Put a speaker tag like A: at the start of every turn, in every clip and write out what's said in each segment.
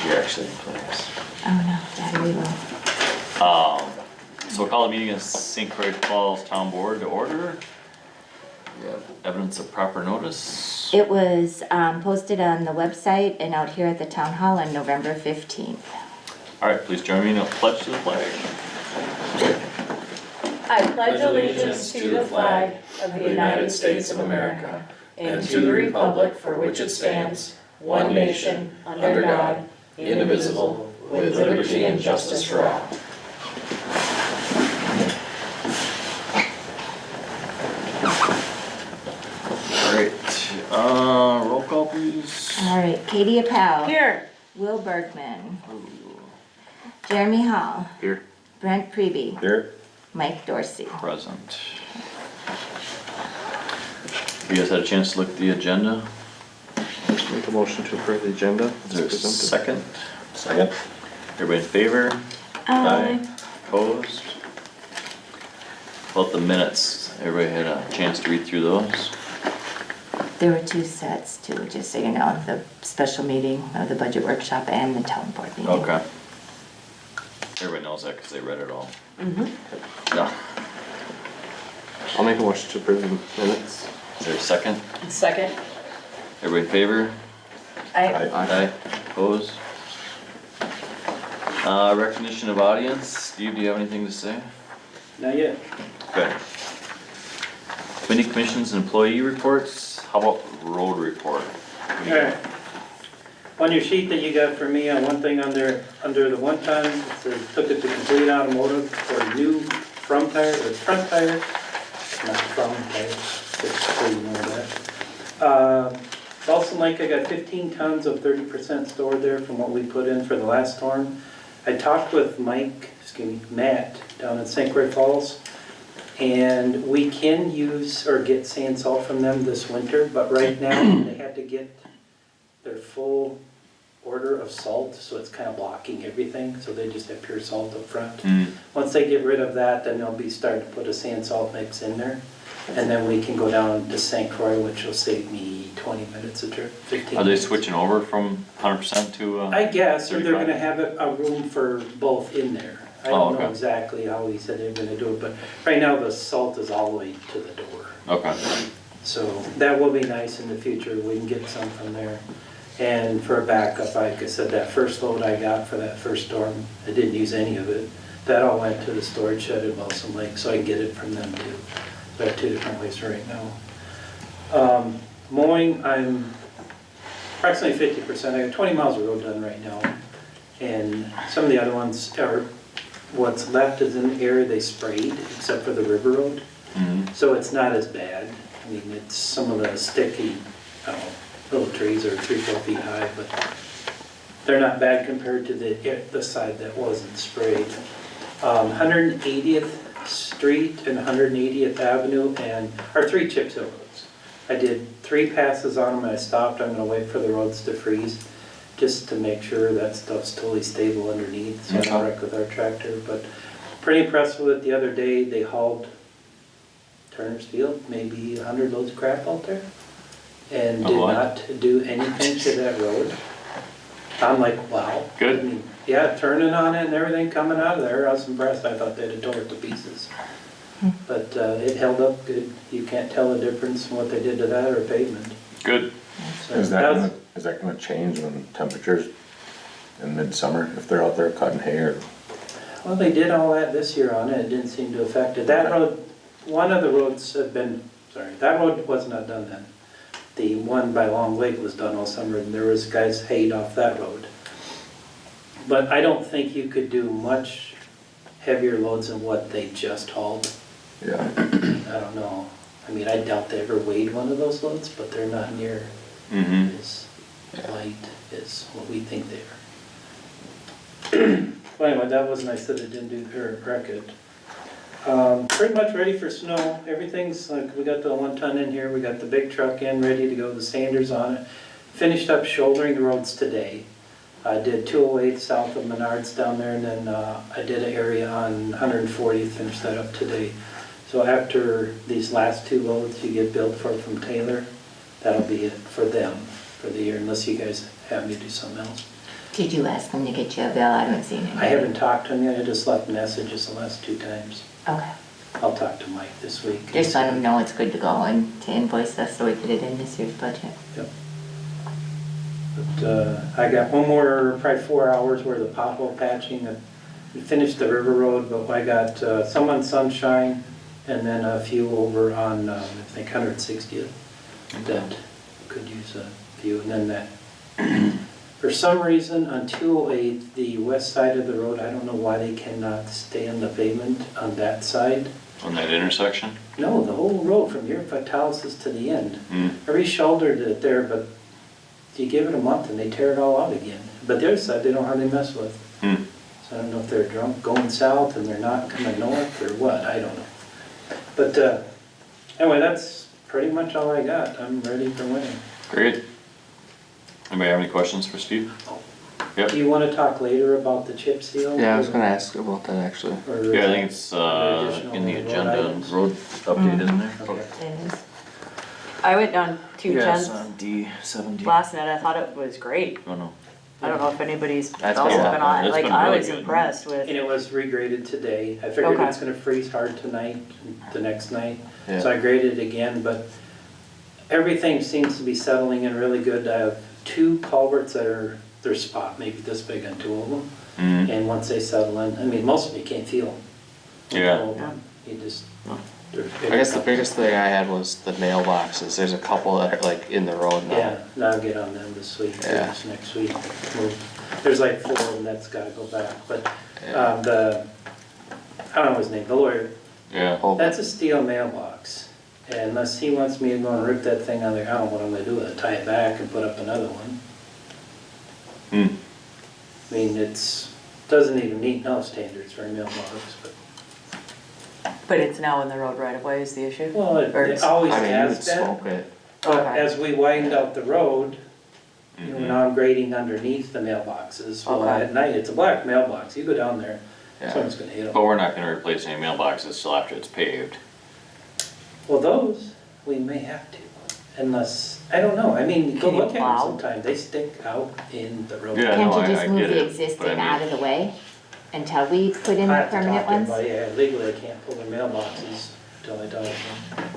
A: You're actually in place.
B: Oh no, Daddy, we will.
A: So we'll call the meeting of St. Croix Falls Town Board to order. We have evidence of proper notice.
B: It was posted on the website and out here at the town hall on November 15th.
A: All right, please join me in a pledge to the flag.
C: I pledge allegiance to the flag of the United States of America and to the republic for which it stands, one nation, under God, indivisible, with liberty and justice for all.
A: All right, roll call please.
B: All right, Katie Appel.
C: Here.
B: Will Bergman. Jeremy Hall.
A: Here.
B: Brent Preby.
A: Here.
B: Mike Dorsey.
A: Present. You guys had a chance to look at the agenda?
D: Make a motion to approve the agenda.
A: Is there a second?
D: Second.
A: Everybody in favor? Aye. Opposed? About the minutes, everybody had a chance to read through those?
B: There were two sets too, just so you know, the special meeting of the budget workshop and the town board meeting.
A: Okay. Everybody knows that because they read it all.
B: Mm-hmm.
A: Yeah.
D: I'll make a motion to approve the minutes.
A: Is there a second?
C: Second.
A: Everybody in favor?
C: Aye.
A: Opposed? Recognition of audience. Steve, do you have anything to say?
E: Not yet.
A: Okay. Committee commissions and employee reports. How about road report?
E: Alright. On your sheet that you got for me, one thing under the one ton, it says took it to complete automotive for a new front tire, not from tire, just so you know that. Balsam Lake, I got 15 tons of 30% stored there from what we put in for the last storm. I talked with Matt down at St. Croix Falls, and we can use or get sand salt from them this winter, but right now they had to get their full order of salt, so it's kind of blocking everything, so they just have pure salt up front. Once they get rid of that, then they'll be starting to put a sand salt mix in there, and then we can go down to St. Croix, which will save me 20 minutes a trip, 15
A: Are they
E: minutes.
A: switching over from 100% to?
E: I guess, or they're
A: 35?
E: gonna have a room for both in there. I
A: Oh,
E: don't know
A: okay.
E: exactly how he said they're gonna do it, but right now the salt is all the way to the door.
A: Okay.
E: So that will be nice in the future, we can get some from there. And for a backup, like I said, that first load I got for that first storm, I didn't use any of it. That all went to the storage shed at Balsam Lake, so I can get it from them too. So I have two different ways right now. Mowing, I'm approximately 50%, I got 20 miles of road done right now. And some of the other ones are, what's left is in the area they sprayed, except for the river road. So it's not as bad. I mean, it's some of the sticky, I don't know, little trees are 3-4 feet high, but they're not bad compared to the side that wasn't sprayed. 180th Street and 180th Avenue and our 3 chip seal roads. I did 3 passes on them and I stopped. I'm gonna wait for the roads to freeze just to make sure that stuff's totally stable underneath, so I don't wreck with our tractor. But pretty impressed with it. The other day they hauled Turner's Field, maybe 100 loads of crap out there, and did not do anything to that road. I'm like, wow.
A: Good.
E: I mean, yeah, turning on it and everything coming out of there, I was impressed. I thought they'd have tore it to pieces. But it held up good. You can't tell the difference in what they did to that or pavement.
A: Good.
E: So
F: Is
E: that was-
F: that gonna change when temperatures in midsummer, if they're out there cutting hay or?
E: Well, they did all that this year on it. It didn't seem to affect it. That road, one of the roads had been, that road was not done then. The one by Long Lake was done all summer, and there was guys hayed off that road. But I don't think you could do much heavier loads than what they just hauled.
F: Yeah.
E: I don't know. I mean, I doubt they ever weighed one of those loads, but they're not near as light as what we think they are. Well, anyway, that was nice that it didn't do or wreck it. Pretty much ready for snow. Everything's like, we got the 1 ton in here, we got the big truck in, ready to go, the sanders on it. Finished up shouldering the roads today. I did 208 south of Menards down there, and then I did an area on 140th, finished that up today. So after these last 2 loads you get billed for from Taylor, that'll be it for them for the year, unless you guys have me do something else.
B: Did you ask them to get you a bill? I haven't seen it.
E: I haven't talked to him yet, I just left messages the last 2 times.
B: Okay.
E: I'll talk to Mike this week.
B: Just let them know it's good to go and to invoice us so we get it in this year's budget.
E: Yep. But I got one more, probably 4 hours worth of pothole patching. We finished the River Road, but I got some on Sunshine and then a few over on, I think, 160th that could use a few. And then that, for some reason, on 208, the west side of the road, I don't know why they cannot stay on the pavement on that side.
A: On that intersection?
E: No, the whole road from your houses to the end.
A: Mm.
E: I re-shouldered it there, but you give it a month and they tear it all out again. But the other side, they don't hardly mess with.
A: Hmm.
E: So I don't know if they're drunk going south and they're not coming north or what, I don't know. But anyway, that's pretty much all I got. I'm ready for winter.
A: Great. Anybody have any questions for Steve? Yep.
E: Do you want to talk later about the chip seal?
D: Yeah, I was gonna ask about that actually.
E: Or-
A: Yeah, I think it's in the agenda, and road update, isn't there?
E: Okay.
B: It is.
C: I went down 210
A: on D17.
C: last night, I thought it was great.
A: Oh, no.
C: I don't know if anybody's else
D: That's
C: has
D: been-
C: been on it,
A: it's
C: like,
A: been
C: I
A: really
C: was
A: good.
C: impressed
E: And
C: with,
E: it was regraded today. I figured
C: Okay.
E: it's gonna freeze hard tonight, and the next night.
D: Yeah.
E: So I graded it again, but everything seems to be settling in really good. I have 2 culverts that are, their spot, maybe this big on 2 of them.
A: Mhm.
E: And once they settle in, I mean, most of you can't feel them.
A: Yeah.
E: You just.
D: I guess the biggest thing I had was the mailboxes. There's a couple that are like in the road now.
E: Yeah, now I'll get on them this week, or
D: Yeah.
E: this next week. There's like 4 of them that's gotta go back, but
D: Yeah.
E: I don't know his name, the lawyer,
A: Yeah.
D: Oh,
E: that's a steel mailbox. And unless he wants me to go and rip that thing on the ground, what I'm gonna do with it, tie it back and put up another one.
A: Hmm.
E: I mean, doesn't even meet no standards for a mailbox, but,
C: but it's now in the road right away is the issue?
E: well,
C: Or
E: it
C: it's-
E: always
D: I mean, you would
E: has been.
D: smoke it.
E: But
C: Okay.
E: as we widened out the road, you know,
A: Mhm.
E: now I'm grading underneath the mailboxes. Well,
C: Okay.
E: at night, it's a black mailbox. You go down there,
D: Yeah.
E: someone's gonna hit them.
A: But we're not gonna replace any mailboxes till after it's paved.
E: Well, those, we may have to, unless, I don't know. I mean, go
C: Can you
E: look at them
C: plow?
E: sometime. They stick out in the road.
A: Yeah.
B: Can't
A: no,
B: you
A: I
B: just move
A: get
B: the
A: it, but I
B: existing
A: mean-
B: out of the way until we put in
E: I
B: the
E: have to
B: permanent
E: talk to them,
B: ones?
E: but yeah, legally I can't pull their mailboxes until I talk to them.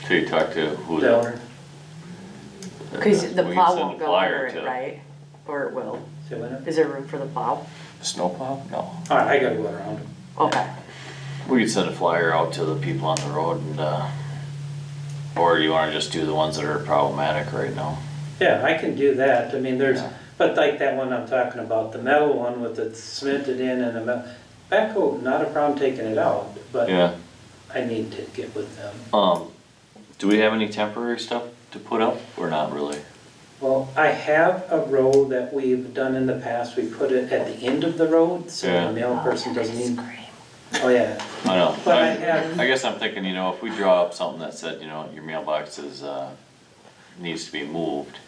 A: So you talk to who?
E: The owner,
C: Cause the
A: We can
C: plow
A: send a
C: won't go
A: flyer
C: under it,
A: to-
C: right? Or it will?
E: say what now?
C: Is there room for the plow?
D: Snowplow? No.
E: All right, I gotta go around them.
C: Okay.
A: We could send a flyer out to the people on the road and, or you wanna just do the ones that are problematic right now?
E: Yeah, I can do that. I mean, there's,
A: Yeah.
E: but like that one I'm talking about, the metal one with it cemented in and the metal, backhoe, not a problem taking it out, but
A: Yeah.
E: I need to get with them.
A: Do we have any temporary stuff to put up or not really?
E: Well, I have a row that we've done in the past. We put it at the end of the road, so
A: Yeah.
E: the mail person doesn't
B: Ice
E: need,
B: cream.
E: oh yeah.
A: I know.
E: But I have,
A: I guess I'm thinking, you know, if we draw up something that said, you know, your mailbox is, needs to be moved,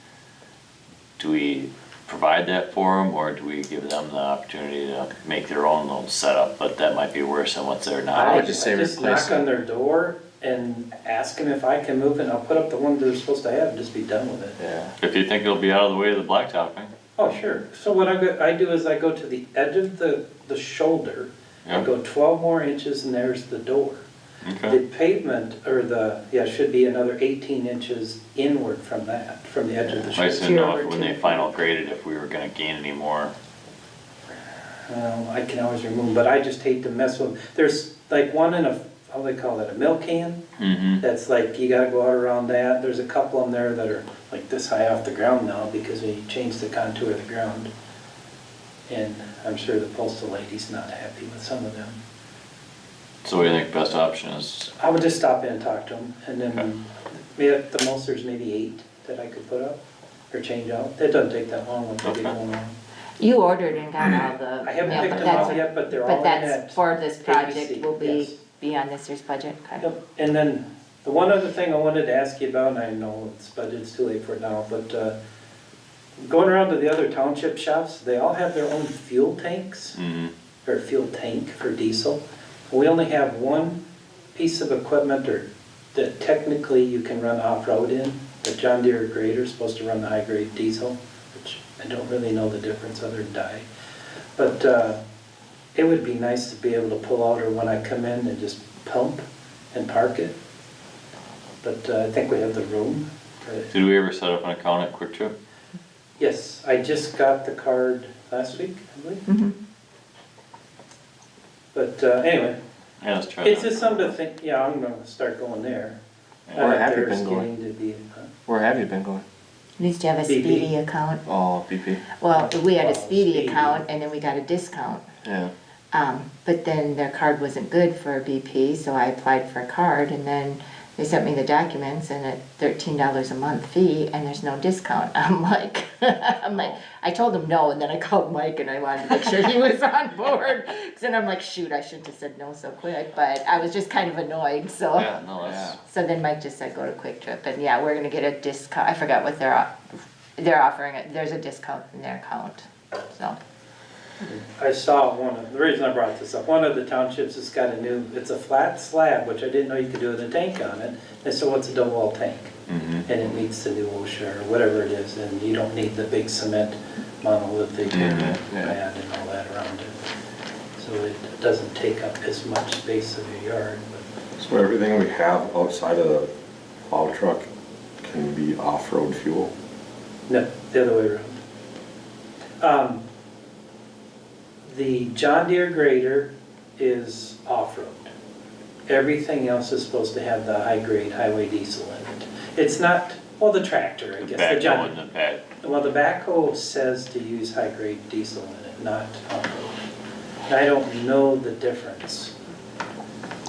A: do we provide that for them, or do we give them the opportunity to make their own little setup, but that might be worse than what's there
D: I
A: now?
D: would just say replace
E: knock on
D: it.
E: their door and ask them if I can move it, and I'll put up the one they're supposed to have, and just be done with it.
D: Yeah.
A: If you think it'll be out of the way of the blacktopping.
E: Oh, sure. So what I do is I go to the edge of the shoulder, I
A: Yeah.
E: go 12 more inches, and there's the door. The
A: Okay,
E: pavement, or should be another 18 inches inward from that, from the edge of the
A: I
E: shoulder.
A: just didn't know if when they final graded, if we were gonna gain any more.
E: I can always remove them, but I just hate to mess with them. There's like one in a, how do they call that, a milk can?
A: Mm-hmm.
E: That's like, you gotta go out around that. There's a couple of them there that are like this high off the ground now because we changed the contour of the ground. And I'm sure the postal lady's not happy with some of them.
A: So what do you think best option is?
E: I would just stop in and talk to them, and
A: Okay.
E: then, maybe at the most, there's maybe 8 that I could put up, or change out. It doesn't take that long once I get
A: Okay.
E: going on.
B: You ordered and got all the.
E: I haven't
B: mail,
E: picked
B: but
E: them
B: that's-
E: out yet, but they're all in
B: But that's
E: that.
B: for this project,
E: ABC,
B: will
E: yes.
B: be on this year's budget, okay?
E: Yep, and then, the one other thing I wanted to ask you about, and I know it's too late for it now, but, going around to the other township shops, they all have their own fuel tanks,
A: Mm-hmm.
E: or fuel tank for diesel. We only have one piece of equipment that technically you can run off-road in. The John Deere grader is supposed to run the high-grade diesel, which I don't really know the difference other than dye. But it would be nice to be able to pull out or when I come in and just pump and park it. But I think we have the room.
A: Did we ever set up an account at Quick Trip?
E: Yes, I just got the card last week, I believe.
B: Mhm.
E: But anyway,
A: Yeah, let's try
E: it's
A: that.
E: just something to think, yeah, I'm gonna start going there.
A: Yeah.
D: Where have you
E: There's
D: been going?
E: getting to be,
D: Where have you been going?
B: At least you have a
E: BP.
B: Speedy account.
D: Oh, BP,
B: Well, we had a
E: Oh,
B: Speedy
E: Speedy.
B: account and then we got a discount.
D: yeah.
B: But then their card wasn't good for BP, so I applied for a card and then they sent me the documents and at $13 a month fee and there's no discount. I'm like, I told them no and then I called Mike and I wanted to make sure he was on board. 'Cause then I'm like, shoot, I shouldn't have said no so quick, but I was just kind of annoyed, so.
A: Yeah, no, that's,
B: So then Mike just said, go to Quick Trip, and yeah, we're gonna get a discount, I forgot what they're offering, there's a discount in their account, so.
E: I saw the reason I brought this up, one of the townships has got it's a flat slab, which I didn't know you could do with a tank on it. And so it's a double wall tank.
A: mhm.
E: And it meets the new OSHA or whatever it is, and you don't need the big cement monolithic
A: Mhm,
D: yeah.
E: pad and all that around it. So it doesnesn't take up as much space of your yard, but
F: So everything we have outside of the plow truck can be off-road fuel?
E: no, the other way around. The John Deere grader is off-road. Everything else is supposed to have the high-grade highway diesel in it. It's not, well, the tractor, I
A: The
E: guess. the John-
A: backhoe and the back,
E: Well, the backhoe says to use high-grade diesel in it, not off-road. And I don't know the difference.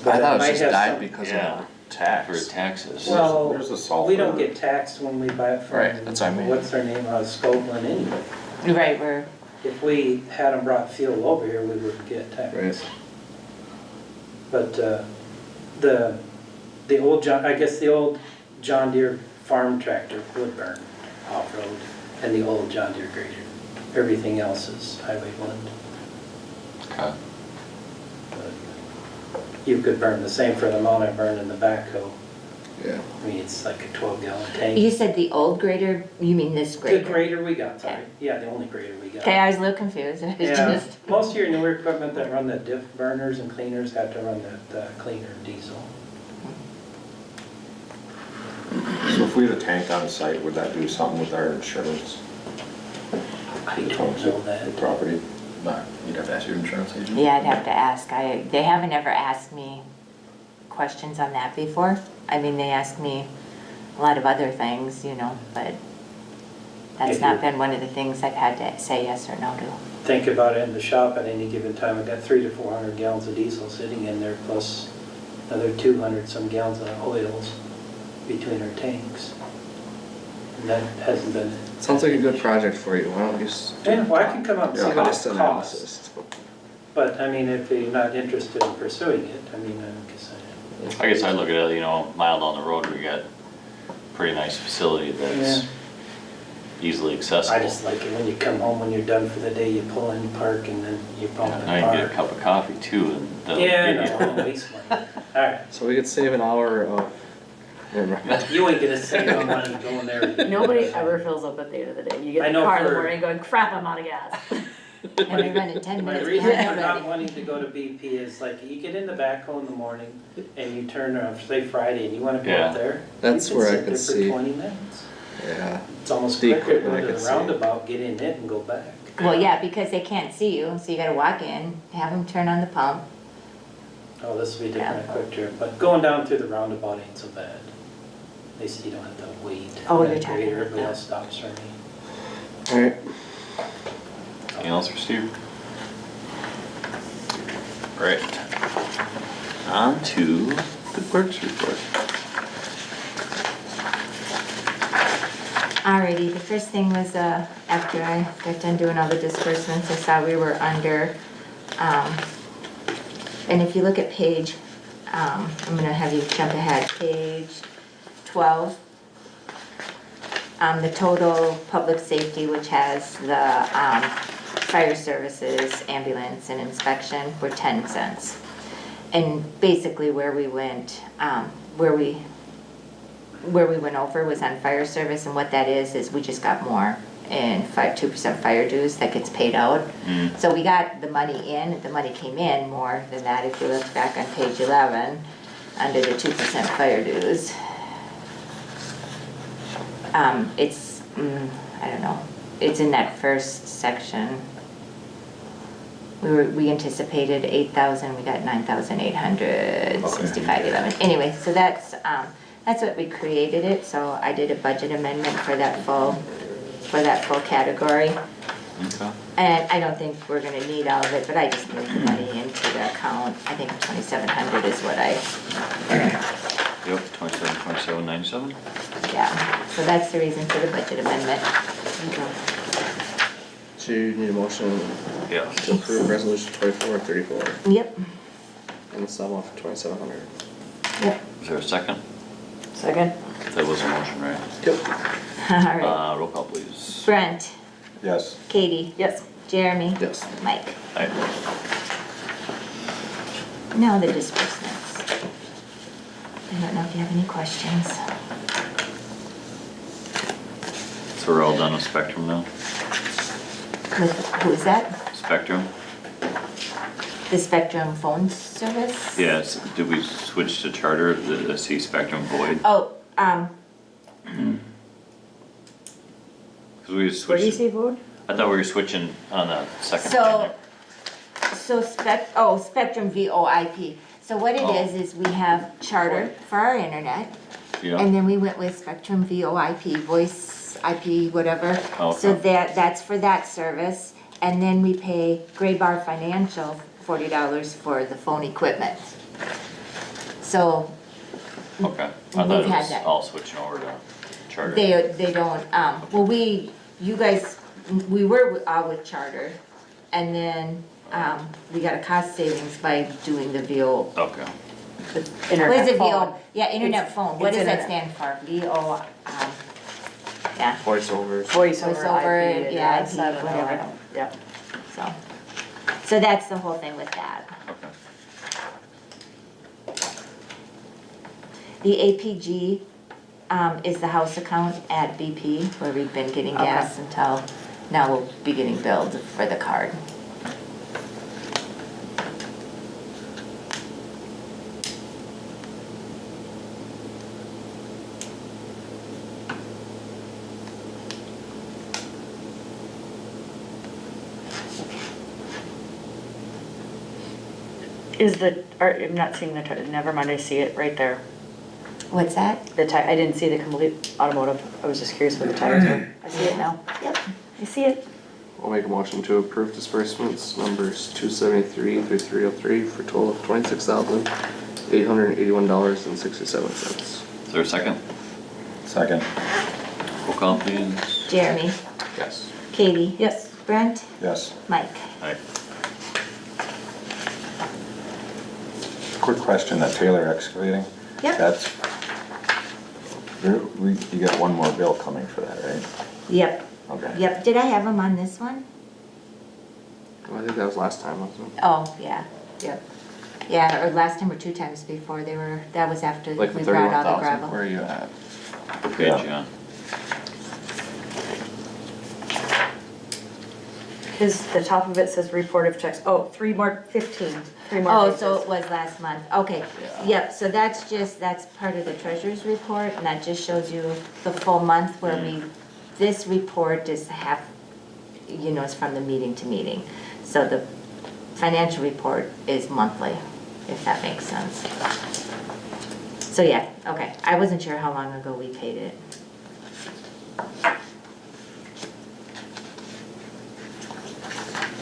E: But
D: I thought it was
E: might
D: just
E: have
D: died
E: some-
D: because
A: yeah,
D: of
A: for
D: tax.
A: taxes.
E: Well,
F: There's a sulfur.
E: we don't get taxed when we buy it from.
D: Right, that's what I mean.
E: What's their name, Scotland anyway.
B: Right, we're,
E: If we had them brought fuel over here, we wouldn't get taxed.
F: Right.
E: But the old I guess the old John Deere farm tractor would burn off-road, and the old John Deere grader. Everything else is highway blend.
A: Okay.
E: But you could burn the same for the amount I burn in the backhoe.
F: Yeah.
E: I mean, it's like a 12-gallon tank.
B: you said the old grader, you mean this
E: The
B: grader?
E: grader we got, sorry. Yeah, the only grader we got.
B: Okay, I was a little confused, I was
E: Yeah,
B: just,
E: most of your newer equipment that run the diff burners and cleaners have to run that cleaner diesel.
F: So if we had a tank on site, would that do something with our insurance?
E: I
F: The
E: don't
F: township,
E: know that.
F: The property?
G: But you'd have to ask your insurance agent.
B: yeah, I'd have to ask, they haven't ever asked me questions on that before. I mean, they asked me a lot of other things, you know, but that's
E: If
B: not
E: you-
B: been one of the things I've had to say yes or no to.
E: Think about it in the shop at any given time, I've got 300 to 400 gallons of diesel sitting in there, plus another 200 some gallons of oils between our tanks. And that hasn't been.
D: Sounds like a good project for you, why don't you just
E: Yeah, well, I can come up and see what
D: cost
E: it costs.
D: analysis?
E: But, I mean, if you're not interested in pursuing it, I mean,
A: I guess I look at it, you know, a mile down the road, we got a pretty nice facility that's easily accessible.
E: I just like it when you come home, when you're done for the day, you pull in, park, and then you pump
A: Now
E: and
A: you can get a
E: park.
A: cup of coffee too, and that'll
E: Yeah,
A: give you-
E: no, don't waste money. All right,
D: So we could save an hour of, never mind.
E: you ain't gonna save no money going there.
C: Nobody ever fills up at the end of the day. You get
E: I
C: in the
E: know
C: car in the
E: for-
C: morning going, crap, I'm out of gas.
B: And we're running 10
E: My
B: minutes
E: reason
B: behind
E: for not
B: already.
E: wanting to go to BP is like, you get in the backhoe in the morning, and you turn around, say Friday, and you wanna go
A: Yeah.
E: up there.
D: That's where I
E: You
D: can
E: can sit there
D: see.
E: for 20 minutes.
D: Yeah,
E: It's almost
D: The
E: quicker to
D: equipment I
E: go to
D: can
E: the
D: see.
E: roundabout, get in it, and go back.
B: Well, yeah, because they can't see you, so you gotta walk in, have them turn on the pump.
E: Oh, this will be different, a quick trip, but going down through the roundabout ain't so bad. At least you don't have to wait.
B: Oh,
E: That
B: you're talking
E: grader,
B: about
E: Everybody
B: that.
E: else stops for me.
D: alright,
A: Anything else for Steve? Right. On to the clerk's report.
B: Alrighty, the first thing was, after I got done doing all the disbursements, I saw we were under, and if you look at page, I'm gonna have you jump ahead, page 12. The total public safety, which has the, fire services, ambulance, and inspection, were 10 cents. And basically where we went, where we went over was on fire service, and what that is we just got more and 2% fire dues that gets paid out. So we got the money in, the money came in more than that if you look back on page 11, under the 2% fire dues. It's, I don't know, it's in that first section. We anticipated 8,000, we got 9,865.11. Anyway, so that's what we created it, so I did a budget amendment for that full category.
A: Okay.
B: And I don't think we're gonna need all of it, but I just moved the money into the account. I think 2,700 is what I,
A: Yep, 2797.
B: yeah. So that's the reason for the budget amendment.
D: So you need a motion
A: Yeah.
D: to approve resolution 2434
B: Yep,
D: in the sum of 2,700.
B: yep.
A: Is there a second?
C: Second?
A: That was a motion, right?
D: Yep.
B: All right.
A: Roll call, please.
B: Brent,
F: Yes.
B: Katie,
C: Yes.
B: Jeremy.
D: Yes.
B: Mike.
A: Aye.
B: Now the disbursements. I don't know if you have any questions.
A: So we're all done with Spectrum now?
B: With, who is that?
A: Spectrum?
B: The Spectrum phone service?
A: Yes, did we switch to Charter, the C Spectrum void?
B: Oh,
A: Cause we
C: Where do you
A: switched,
C: say vote?
A: I thought we were switching on the second
B: So-
A: line
B: Spectrum VoIP. So what it
A: Oh.
B: is we have Charter for our internet,
A: there.
B: and
A: Yeah,
B: then we went with Spectrum VoIP, voice IP, whatever. So
A: Okay.
B: that's for that service, and then we pay Gray Bar Financial $40 for the phone equipment. So
A: okay. I thought
B: We've
A: it
B: had
A: was
B: that.
A: all switching over to Charter.
B: they don't, well, we were with Charter, and then, we got a cost savings by doing the VO.
A: Okay,
B: What is
C: Internet
B: it,
C: phone.
B: VO? Yeah, internet phone, what
C: it's
B: does that
C: internet.
B: stand for? VO, yeah,
D: Voiceovers.
C: Voice over
B: Voice over,
C: IP,
B: yeah,
C: address, I don't know,
B: whatever.
C: I don't, yeah.
B: so that's the whole thing with that.
A: okay.
B: The APG, is the house account at BP, where we've been getting
C: Okay.
B: gas until, now we'll be getting billed for the card.
C: Is I'm not seeing never mind, I see it right there.
B: What's that?
C: I didn't see the complete automotive, I was just curious what the tires were. I see it now.
B: Yep.
C: I see it.
D: I'll make a motion to approve disbursements numbers 273 through 303 for a total of $26,881.67.
A: Is there a second?
F: Second.
A: Roll call, please.
B: Jeremy,
D: Yes.
B: Katie.
C: Yes.
B: Brent,
F: Yes.
B: Mike.
A: Aye.
F: Quick question, that Taylor excavating?
B: Yep.
F: That's, you got one more bill coming for that, right?
B: Yep,
F: Okay.
B: yep. Did I have them on this one?
D: I think that was last time, wasn't it?
B: Oh, yeah, yep. Yeah, or last time or 2 times before, that was after we
D: Like the
B: brought all the
D: 31,000, where
B: gravel.
D: are you at?
A: What page you on?
C: The top of it says report of checks, 3 more, 15, 3 more
B: Oh,
C: pages.
B: so it was last month, okay. Yep, so that's part of the treasurer's report, and that just shows you the full month where this report is it's from the meeting to meeting. So the financial report is monthly, if that makes sense. So yeah, okay, I wasn't sure how long ago we paid it.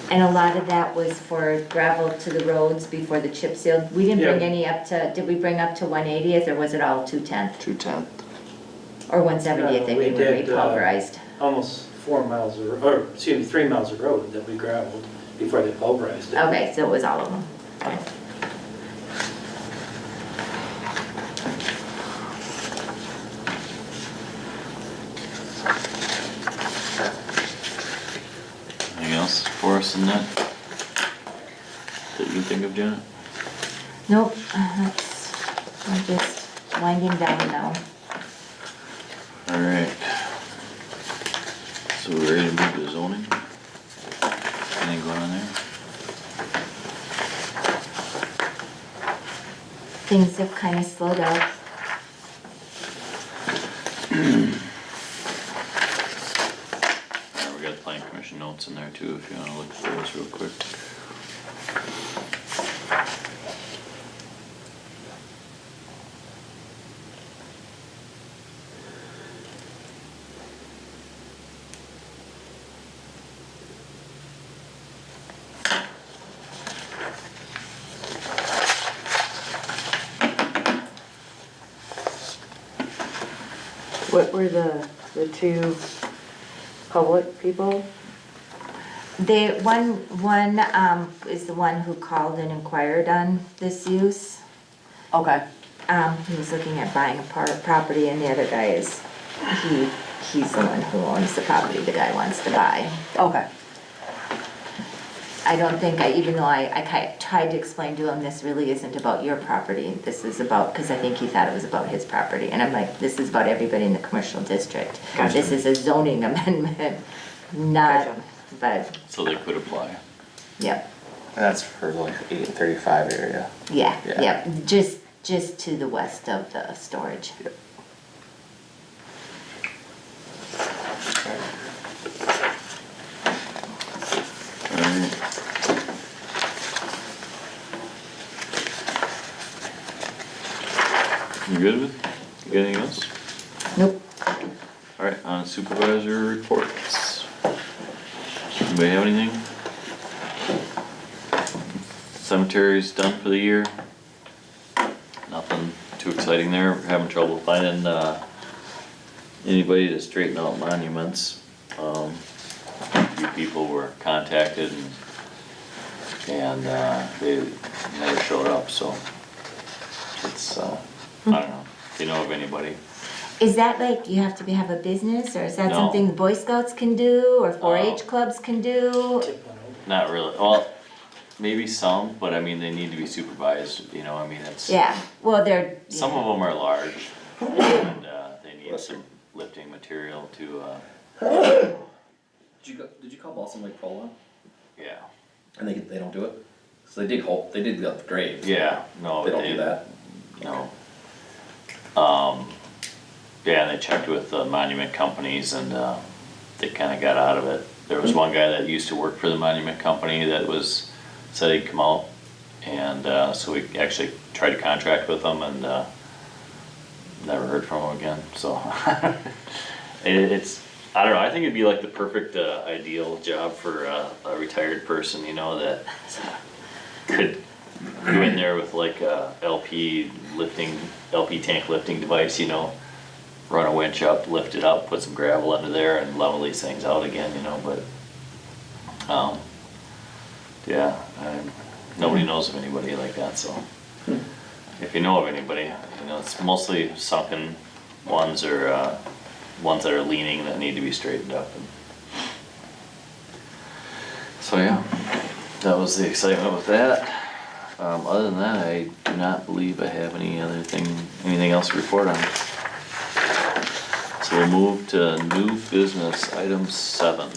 B: And a lot of that was for gravel to the roads before the chip seal. We didn't bring
E: Yeah.
B: any up to, did we bring up to 180th, or was it all 210th?
D: 210.
B: Or 170th that we
E: We
B: were
E: did,
B: repulverized?
E: Almost 4 miles, or excuse me, 3 miles of road that we gravelled before they pulverized it.
B: Okay, so it was all of them. Okay.
A: Anything else for us in that? That you think of, Janet?
B: Nope, we're just winding down now.
A: Alright. So we're ready to move to zoning? Anything going on there?
B: Things have kind of slowed up.
A: We got plan commission notes in there too, if you wanna look at those real quick.
C: What were the two public people?
B: One is the one who called and inquired on this use.
C: Okay.
B: He was looking at buying a property, and the other guy is, he's the one who owns the property the guy wants to buy.
C: Okay.
B: I don't think, even though I tried to explain to him, this really isn't about your property, this is about, because I think he thought it was about his property, and I'm like, this is about everybody in the commercial district.
C: Gotcha.
B: This is a zoning amendment, not,
C: Gotcha.
B: but,
A: So they could apply.
B: yep,
D: And that's for like 835 area.
B: yeah,
D: Yeah.
B: yep, just to the west of the storage.
D: Yep.
A: Alright. You good with, you got anything else?
B: Nope.
A: Alright, on supervisor reports. Anybody have anything? Cemetery's done for the year. Nothing too exciting there, we're having trouble finding, anybody to straighten out monuments. A few people were contacted and they never showed up, so it's, I don't know, if you know of anybody.
B: Is that like, you have to have a business, or is that
A: No.
B: something the Boy Scouts can do, or 4-H clubs can do?
E: Tip one over.
A: Not really, well, maybe some, but I mean, they need to be supervised, you know, I mean, it's.
B: Yeah, well, they're.
A: Some of them are large, and they need some lifting material to,
G: Did you call Balsam Lake Polo?
A: yeah.
G: And they don't do it? So they dig the graves.
A: Yeah, no.
G: They don't do that?
A: No. Yeah, and they checked with the monument companies and, they kinda got out of it. There was one guy that used to work for the monument company that said he'd come out, and, so we actually tried to contract with them and, never heard from him again, so. It's, I don't know, I think it'd be like the perfect, ideal job for a retired person, you know, that could go in there with like a LP tank lifting device, you know, run a winch up, lift it up, put some gravel under there and level these things out again, you know, but, yeah, nobody knows of anybody like that, so. If you know of anybody, you know, it's mostly sunken ones or, ones that are leaning that need to be straightened up. So yeah, that was the excitement with that. Other than that, I do not believe I have anything else to report on. So we'll move to new business, item 7.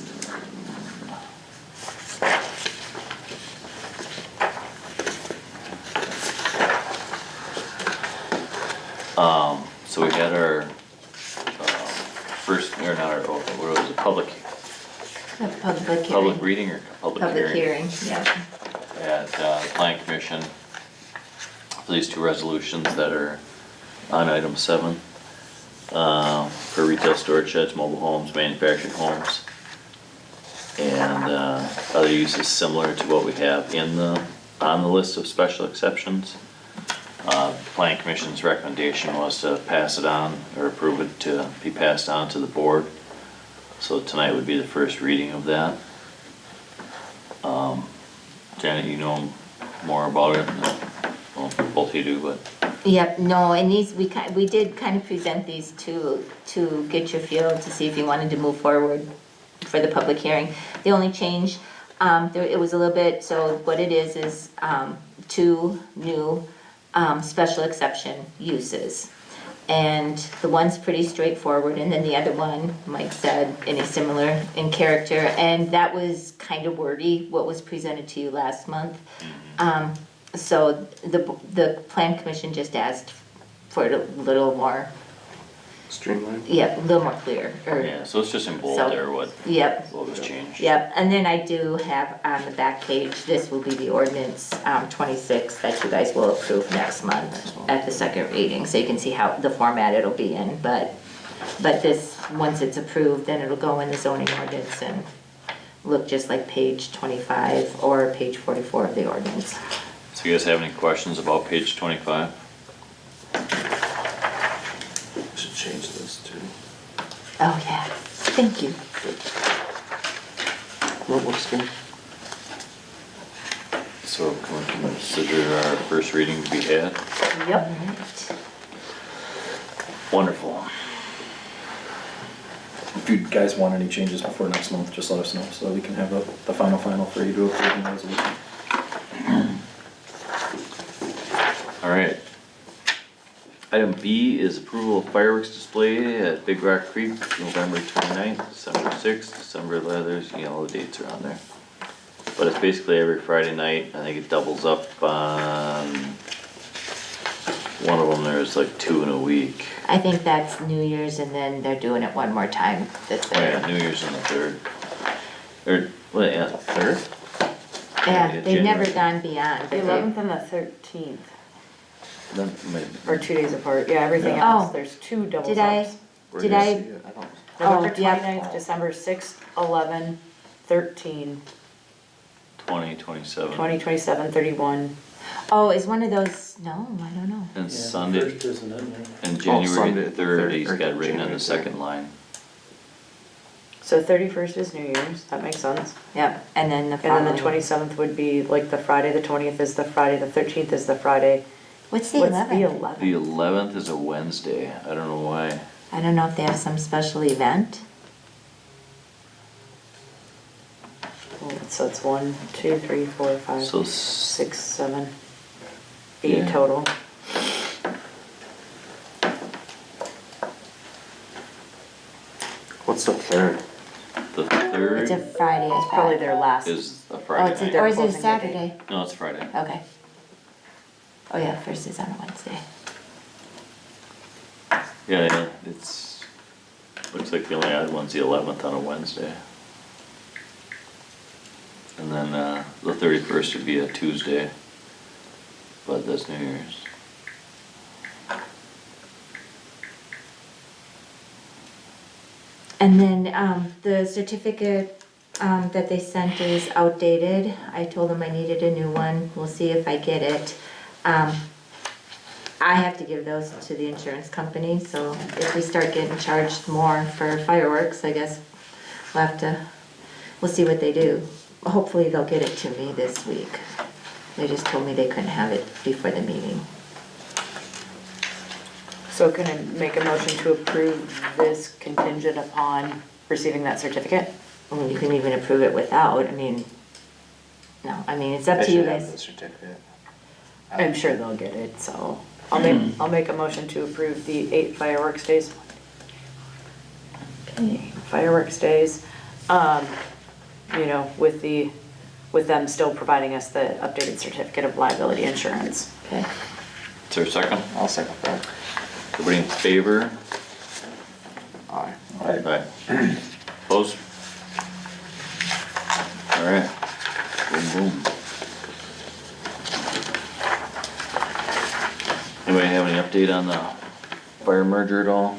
A: So we had our first, or not our, what was it, public
B: Public hearing.
A: reading or public
B: Public
A: hearing?
B: hearing, yeah.
A: At the Plan Commission for these two resolutions that are on item 7. For retail storage sheds, mobile homes, manufactured homes, and other uses similar to what we have on the list of special exceptions. Plan Commission's recommendation was to pass it on, or approve it to be passed on to the board. So tonight would be the first reading of that. Janet, you know more about it? Well, both of you do, but.
B: Yep, no, and these, we did kind of present these to get your feel, to see if you wanted to move forward for the public hearing. The only change, it was a little bit, so what it is 2 new special exception uses. And the one's pretty straightforward, and then the other one, Mike said, any similar in character, and that was kind of wordy, what was presented to you last month. So the plan commission just asked for it a little more,
D: Streamlined.
B: a little more clear, or,
A: Yeah, so it's just in bold
B: So-
A: there what
B: yep.
A: was changed.
B: Yep, and then I do have on the back page, this will be the ordinance 26 that you guys will approve next month at the second reading, so you can see how, the format it'll be in, but this, once it's approved, then it'll go in the zoning ordinance and look just like page 25 or page 44 of the ordinance.
A: So you guys have any questions about page 25?
D: Should change this too.
B: Oh, yeah, thank you.
D: What looks good?
A: So can we consider our first reading to be had?
B: Yep.
A: Wonderful.
G: If you guys want any changes before next month, just let us know, so that we can have the final for you to approve in resolution.
A: All right. Item B is approval of fireworks display at Big Rock Creek, November 29th, December 6th, December 11th, all the dates are on there. But it's basically every Friday night. I think it doubles up on, one of them there's like 2 in a week.
B: I think that's New Year's, and then they're doing it one more time the
A: Oh yeah,
B: 3rd.
A: New Year's on the 3rd. Or, well, yeah, 3rd?
B: Yeah,
A: Yeah,
B: they've never
A: January.
B: gone beyond.
C: The 11th and the 13th,
A: Then,
C: or 2 days apart, yeah, everything
A: Yeah.
C: else,
B: Oh.
C: there's 2 double
B: Did I-
C: ups.
D: Where
B: Did
D: do you
B: I-
D: see it? I don't.
C: November
B: Oh, yep.
C: 29th, December 6th, 11, 13,
A: 20, 27.
C: 20, 27, 31.
B: Oh, is one of those, no, I don't know.
A: And
E: Yeah,
A: Sunday,
E: First isn't in there.
A: and
D: Oh,
A: January
D: Sunday,
A: the 3rd, he's
D: or
A: got written on
D: January
A: the second line.
C: So 31st is New Year's, that makes sense.
B: Yep, and then the
C: And then
B: following.
C: the 27th would be like the Friday, the 20th is the Friday, the 13th is the Friday.
B: What's the
C: What's the
B: 11th?
A: The
C: 11th?
A: 11th is a Wednesday, I don't know why.
B: I don't know if they have some special event.
C: So it's 1, 2, 3, 4, 5,
A: So
C: 6, 7, 8
A: Yeah.
C: total.
D: What's the 3rd?
A: the
B: It's a
A: 3rd
B: Friday.
C: It's probably their last.
A: is a
B: Oh,
A: Friday
B: it's
A: night.
B: or is it a
C: Closing the day.
B: Saturday?
A: No, it's Friday.
B: Okay. Oh, yeah, first is on a Wednesday.
A: Yeah, it's, looks like the only odd one's the 11th on a Wednesday. And then, the 31st would be a Tuesday, but that's New Year's.
B: And then the certificate that they sent is outdated. I told them I needed a new one. We'll see if I get it. I have to give those to the insurance company, so if we start getting charged more for fireworks, I guess we'll have to, we'll see what they do. Hopefully they'll get it to me this week. They just told me they couldn't have it before the meeting.
C: So can I make a motion to approve this contingent upon receiving that certificate?
B: I mean, you can even approve it without, I mean, no, I mean, it's up
D: They
B: to you
D: should have the
B: guys.
D: certificate.
C: I'm sure they'll get it, so I'll make a motion to approve the 8 fireworks days. Okay, fireworks days, you know, with them still providing us the updated certificate of liability insurance.
B: Okay.
A: Is there a second?
D: I'll second that.
A: Everybody in favor?
D: Aye.
A: Aye. Opposed? All right. Boom, boom. Anybody have any update on the fire merger at all?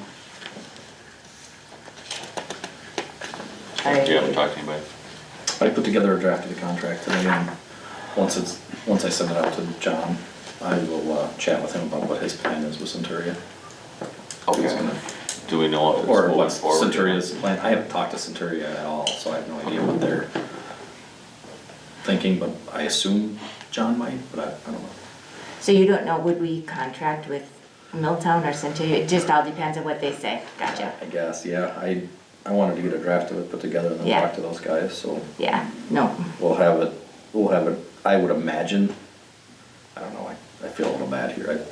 A: Do you haven't talked to anybody?
G: I put together a draft of the contract today, and once I send it out to John, I will chat with him about what his plan is with Centuria. He's gonna-
A: Do we know if it's
G: Or
A: moving
G: what's
A: forward?
G: Centuria's plan, I haven't talked to Centuria at all, so I have no idea what they're thinking, but I assume John might, but I don't know.
B: So you don't know, would we contract with Milltown or Centuria? It just all depends on what they say. Gotcha.
G: I guess, yeah, I wanted to get a draft of it put together and then
B: Yeah.
G: talk to those guys, so
B: Yeah, no.
G: we'll have it, I would imagine, I don't know, I feel a little bad here,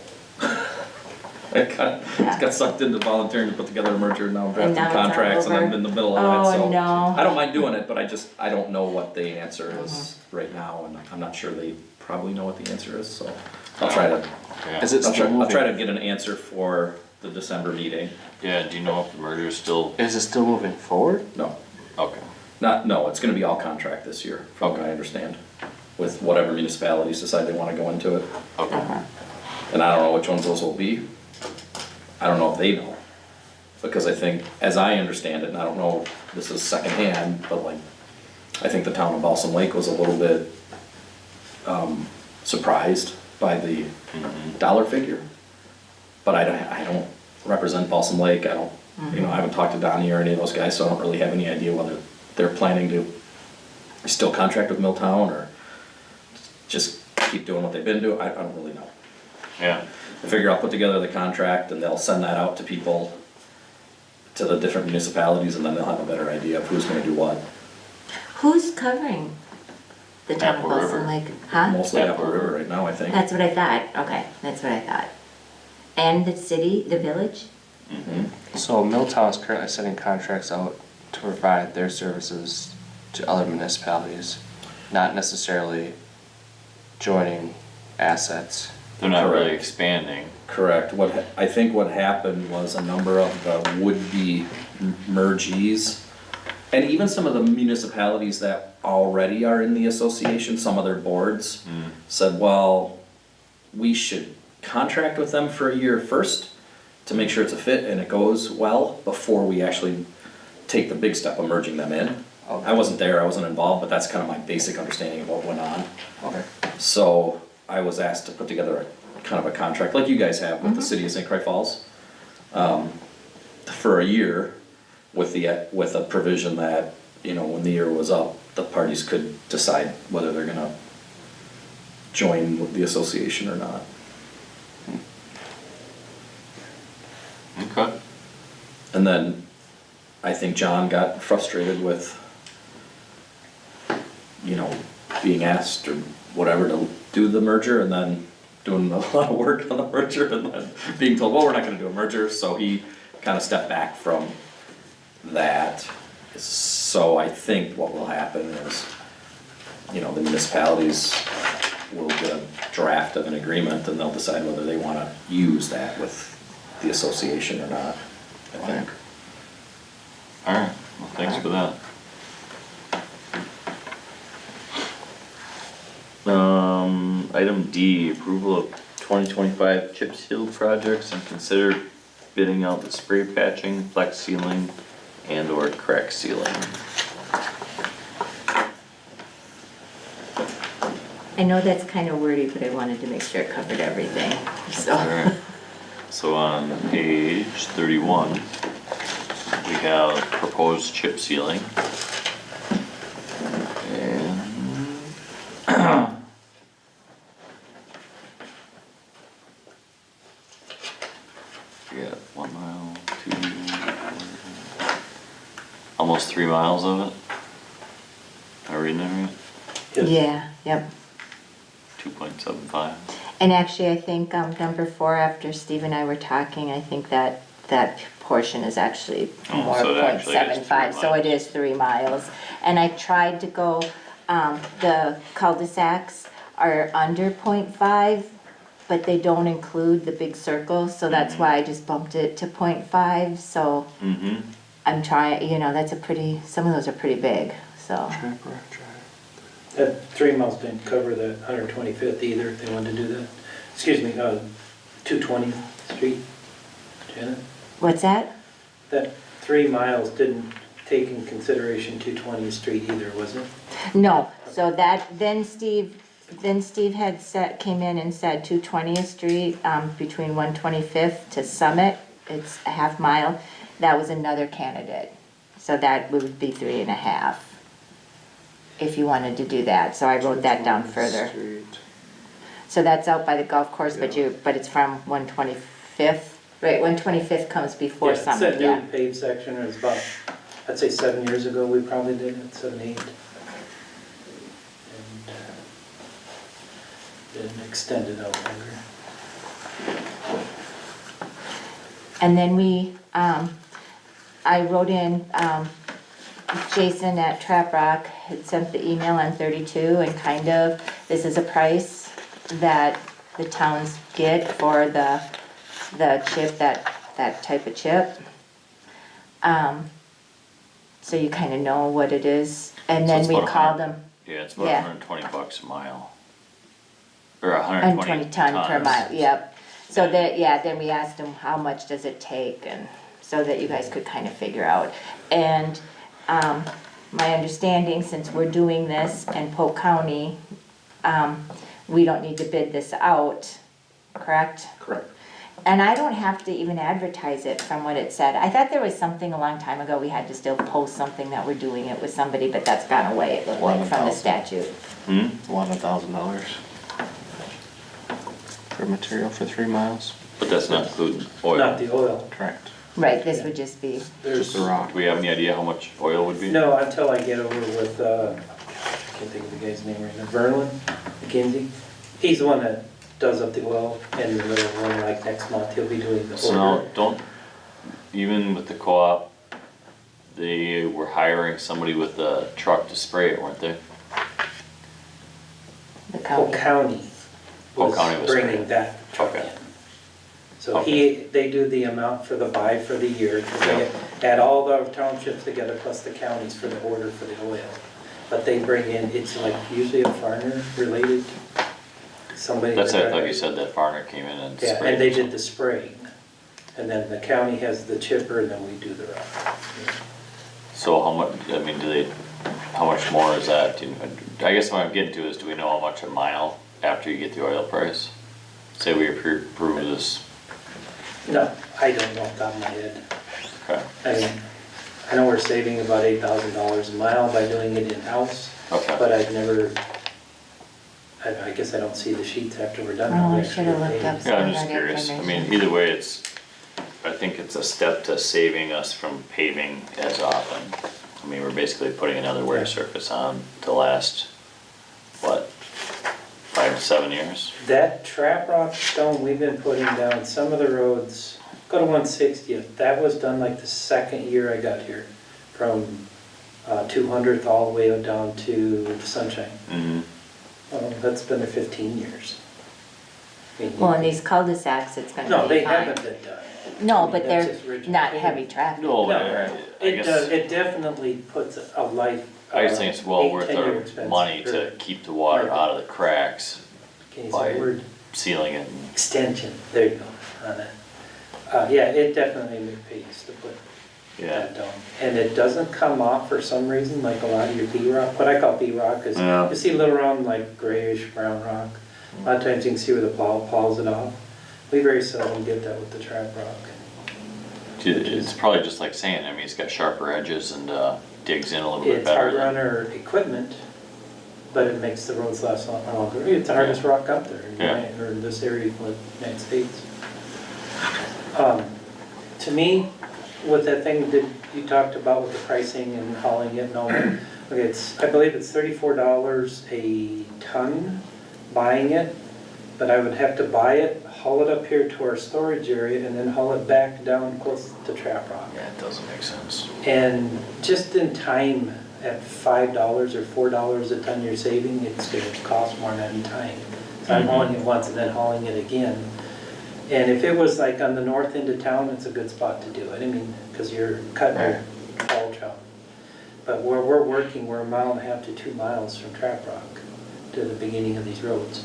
G: got sucked into volunteering to put together a merger, and now I'm
B: And
G: drafting
B: now it's all
G: contracts, and I'm
B: over?
G: in the middle of that, so.
B: Oh, no.
G: I don't mind doing it, but I don't know what the answer is right now, and I'm not sure they probably know what the answer is, so I'll try to,
A: Yeah.
D: Is it
G: I'll
D: still
G: try
D: moving?
G: to get an answer for the December meeting.
A: Yeah, do you know if the merger is still,
D: Is it still moving forward?
G: No,
A: okay,
G: no, it's gonna be all contract this year, from what I understand, with whatever municipalities decide they wanna go into it.
A: okay.
G: And I don't know which ones those will be. I don't know if they know. Because I think, as I understand it, and I don't know if this is secondhand, but like, I think the town of Balsam Lake was a little bit surprised by the dollar figure. But I don't represent Balsam Lake, I don't, you know, I haven't talked to Donnie or any of those guys, so I don't really have any idea whether they're planning to still contract with Milltown or just keep doing what they've been doing, I don't really know.
A: Yeah,
G: I figure I'll put together the contract and they'll send that out to people, to the different municipalities, and then they'll have a better idea of who's gonna do what.
B: Who's covering the town of
A: Apple
B: Balsam
A: River.
B: Lake? Huh?
G: Mostly Apple River right now, I think.
B: That's what I thought, okay, that's what I thought. And the city, the village?
D: So Milltown is currently sending contracts out to provide their services to other municipalities, not necessarily joining assets.
A: they're not really
G: Correct.
A: expanding.
G: Correct. I think what happened was a number of the would-be mergees, and even some of the municipalities that already are in the association, some of their boards, said, well, we should contract with them for a year first to make sure it's a fit and it goes well before we actually take the big step of merging them in.
D: Okay.
G: I wasn't there, I wasn't involved, but that's kind of my basic understanding of what went on.
D: Okay.
G: So I was asked to put together a kind of a contract, like you guys have with the city of St.Croix Falls, for a year with a provision that, you know, when the year was up, the parties could decide whether they're gonna join with the association or not.
A: Okay.
G: And then I think John got frustrated with, you know, being asked or whatever to do the merger and then doing a lot of work on the merger and then being told, well, we're not gonna do a merger, so he kind of stepped back from that. So I think what will happen is, you know, the municipalities will get a draft of an agreement and they'll decide whether they wanna use that with the association or not, I think.
A: Alright, well, thanks for that. Item D, approval of 2025 chip seal projects and consider bidding out the spray patching, flex sealing, and or crack sealing.
B: I know that's kind of wordy, but I wanted to make sure it covered everything, so.
A: Alright. So on page 31, we have proposed chip sealing. And we got 1 mile, 2, almost 3 miles of it. Am I reading that right?
B: Yeah, yep.
A: 2.75.
B: And actually, I think number 4, after Steve and I were talking, I think that portion is actually
A: Oh,
B: more
A: so it actually is
B: 0.75,
A: 3
B: so it is 3 miles. And I tried to go, the cul-de-sacs are under 0.5, but they don't include the big circle, so that's why I just bumped it to 0.5, so
A: Mm-hmm.
B: I'm trying, you know, that's a pretty, some of those are pretty big, so.
E: That 3 miles didn't cover the 125th either, if they wanted to do that. Excuse me, 220th Street, Janet?
B: What's that?
E: That 3 miles didn't take in consideration 220th Street either, was it?
B: No, so that, then Steve had came in and said 220th Street, between 125th to Summit, it's a half mile. That was another candidate, so that would be 3.5. If you wanted to do that, so I wrote that down further. So that's out by the golf course, but it's from 125th, right, 125th comes before
E: Yeah,
B: Summit,
E: it's
B: yeah.
E: that new paved section, it was about, I'd say 7 years ago, we probably did it, 7, 8. And didn't extend it out longer.
B: And then I wrote in, Jason at Trap Rock had sent the email on 32 and kind of, this is a price that the towns get for the chip, that type of chip. So you kind of know what it is. And
A: So
B: then
A: it's
B: we
A: about
B: called them.
A: Yeah, it's about
B: Yeah.
A: $120 a mile. Or
B: And
A: 120
B: ton per
A: tons.
B: mile, yep. So that, yeah, then we asked them how much does it take, and so that you guys could kind of figure out. And, my understanding, since we're doing this in Polk County, we don't need to bid this out, correct?
G: Correct.
B: And I don't have to even advertise it from what it said. I thought there was something a long time ago, we had to still post something that we're doing it with somebody, but that's gone away, it looked like, from the
D: 11,000.
B: statute.
D: $11,000 for material for 3 miles.
A: But that's not including oil.
E: Not the oil.
D: Correct.
B: Right, this would just be,
D: Just the rock.
A: Do we have any idea how much oil would be?
E: No, until I get over with, I can't think of the guy's name right now, Verlin McKinsey. He's the one that does up the oil, and the one like next month, he'll be doing the
A: So now,
E: order.
A: even with the co-op, they were hiring somebody with a truck to spray it, weren't they?
B: the
E: Polk
B: county.
E: County
A: Polk County
E: was
A: was
E: bringing
A: spraying.
E: that truck in.
A: Okay.
E: So
A: Okay.
E: they do the amount for the buy for the year, 'cause they add all the townships together plus the counties for the order for the oil. But they bring in, it's like usually a farmer related, somebody.
A: That's
E: that-
A: it, I thought you said that farmer came in and sprayed.
E: Yeah, and they
A: it.
E: did the spraying. And then the county has the chipper, and then we do the rock.
A: So how much, I mean, how much more is that? I guess what I'm getting to is, do we know how much a mile after you get the oil price? Say we approve this,
E: No, I don't know off the top of my head.
A: okay,
E: I mean, I know we're saving about $8,000 a mile by doing it in-house,
A: okay.
E: but I've never, I guess I don't see the sheets after we're done.
B: Oh, I
E: We
B: should have
E: actually
B: looked up
E: pay.
B: some
A: Yeah, I'm
B: of
A: just
B: that
A: curious. I mean,
B: information.
A: either way, I think it's a step to saving us from paving as often. I mean, we're basically putting another wear surface on to last, what, 5 to 7 years?
E: That trap rock stone we've been putting down, some of the roads, go to 160th, that was done like the second year I got here, from 200th all the way down to Sunshine.
A: Mm-hmm.
E: That's been there 15 years. I mean,
B: Well, in these cul-de-sacs, it's gonna be
E: No, they
B: fine.
E: haven't been done.
B: No,
E: I mean,
B: but
E: that's
B: they're
E: just original
B: not
E: paving.
B: heavy traffic.
A: No,
E: No,
A: I
E: it
A: guess,
E: does, it definitely puts a life.
A: I just think it's well
E: 8,
A: worth
E: 10 year
A: our
E: expense
A: money
E: for-
A: to keep the water out of the cracks,
E: Can you say
A: by
E: the word?
A: sealing it. and-
E: Extension, there you go, on it. Yeah, it definitely pays to put
A: Yeah,
E: that down. And it doesn't come off for some reason, like a lot of your B-rock, what I call B-rock is,
A: Yeah.
E: you see little round like grayish brown rock. A lot of times you can see where the plow plows it off. We very seldom get that with the trap rock.
A: it's probably just like sand, I mean, it's got sharper edges and digs in a little bit
E: It's hard
A: better
E: on
A: than.
E: our equipment, but it makes the roads last a lot longer. It's the hardest rock out there, in the
A: Yeah.
E: United- or in this area of the United States. To me, with that thing that you talked about with the pricing and hauling it and all that, okay, I believe it's $34 a ton buying it, but I would have to buy it, haul it up here to our storage area, and then haul it back down close to Trap Rock.
A: Yeah, it doesn't make sense.
E: And just in time, at $5 or $4 a ton you're saving, it's gonna cost more than that in time. So I'm hauling it once and then hauling it again. And if it was like on the north end of town, it's a good spot to do it. I mean, because you're cutting your haul trout. But where we're working, we're 1.5 to 2 miles from Trap Rock to the beginning of these roads.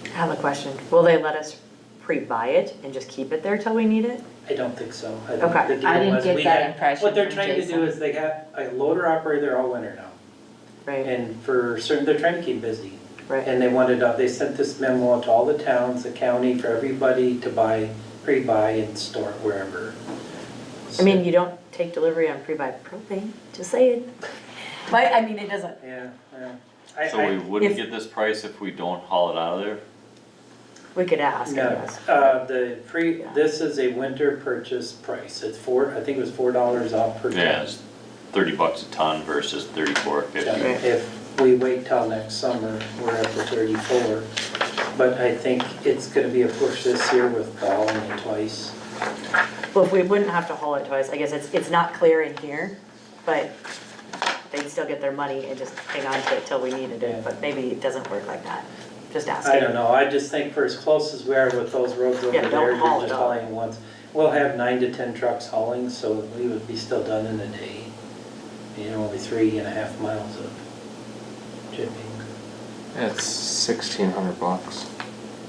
C: I have a question. Will they let us pre-buy it and just keep it there till we need it?
E: I don't think so. I think
C: Okay.
E: the deal
B: I didn't
E: was
B: get
E: we
B: that
E: had-
B: impression
E: What they're
B: from
E: trying to do
B: Jason.
E: is they got a loader operator all winter now.
C: Right,
E: And for certain, they're trying to keep busy.
C: right.
E: And they sent this memo out to all the towns, the county, for everybody to pre-buy and store it wherever.
C: I mean, you don't take delivery on pre-buy propane, just saying. But, I mean, it doesn't,
E: Yeah, yeah.
A: So we wouldn't
C: if-
A: get this price if we don't haul it out of there?
C: we could ask, I
E: No,
C: guess.
E: this is a winter purchase price. It's I think it was $4 off per ton.
A: Yeah, it's $30 a ton versus $34.50.
C: Right.
E: If we wait till next summer, we're up to 34. But I think it's gonna be a push this year with hauling it twice.
C: Well, if we wouldn't have to haul it twice, I guess it's not clear in here, but they'd still get their money and just hang on to it till we needed it, but maybe it doesn't work like that. Just asking.
E: I don't know, I just think for as close as we are with those roads over
C: Yeah, don't
E: there,
C: haul
E: you're
C: it
E: just
C: up.
E: hauling once. We'll have 9 to 10 trucks hauling, so we would be still done in a day. You know, only 3.5 miles of chipping.
D: It's $1,600.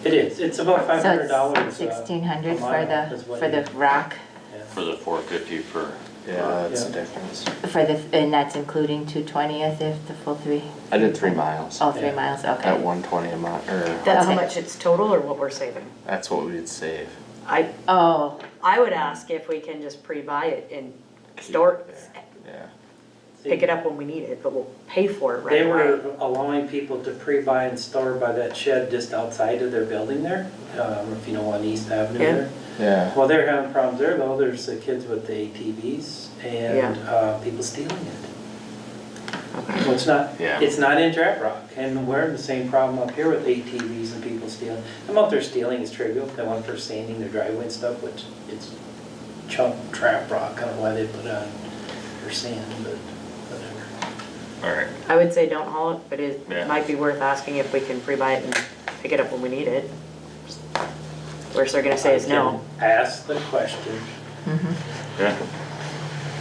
E: It is, it's about
B: So
E: $500.
B: it's 1,600
E: a mile is what
B: for the
E: you-
B: rock,
E: yeah.
A: For the 450 for,
D: Yeah, that's the
E: Yeah.
D: difference.
B: and that's including 220th if the full 3?
D: I did 3 miles
B: Oh, 3
E: Yeah.
B: miles,
D: at
B: okay.
D: 120 a mile, or
C: That's how
B: Okay.
C: much it's total or what we're saving?
D: that's what we'd save.
B: Oh,
C: I would ask if we can just pre-buy it and store,
D: Yeah.
C: pick it up when we need it, but we'll pay for it
E: They
C: right
E: were
C: away.
E: allowing people to pre-buy and store by that shed just outside of their building there, if you know on East Avenue
C: Yeah.
E: there.
D: Yeah.
E: Well, they're having problems there though, there's the kids with the ATVs and people stealing it. Well,
A: Yeah.
E: it's not in Trap Rock, and we're in the same problem up here with ATVs and people stealing. The amount they're stealing is trivial, they want for sanding their driveway and stuff, which it's chunk Trap Rock, I don't know why they put it on for sand, but whatever.
A: all right.
C: I would say don't haul it, but it
A: Yeah.
C: might be worth asking if we can pre-buy it and pick it up when we need it. Worst they're gonna say is no.
E: I can ask the question.
A: Okay.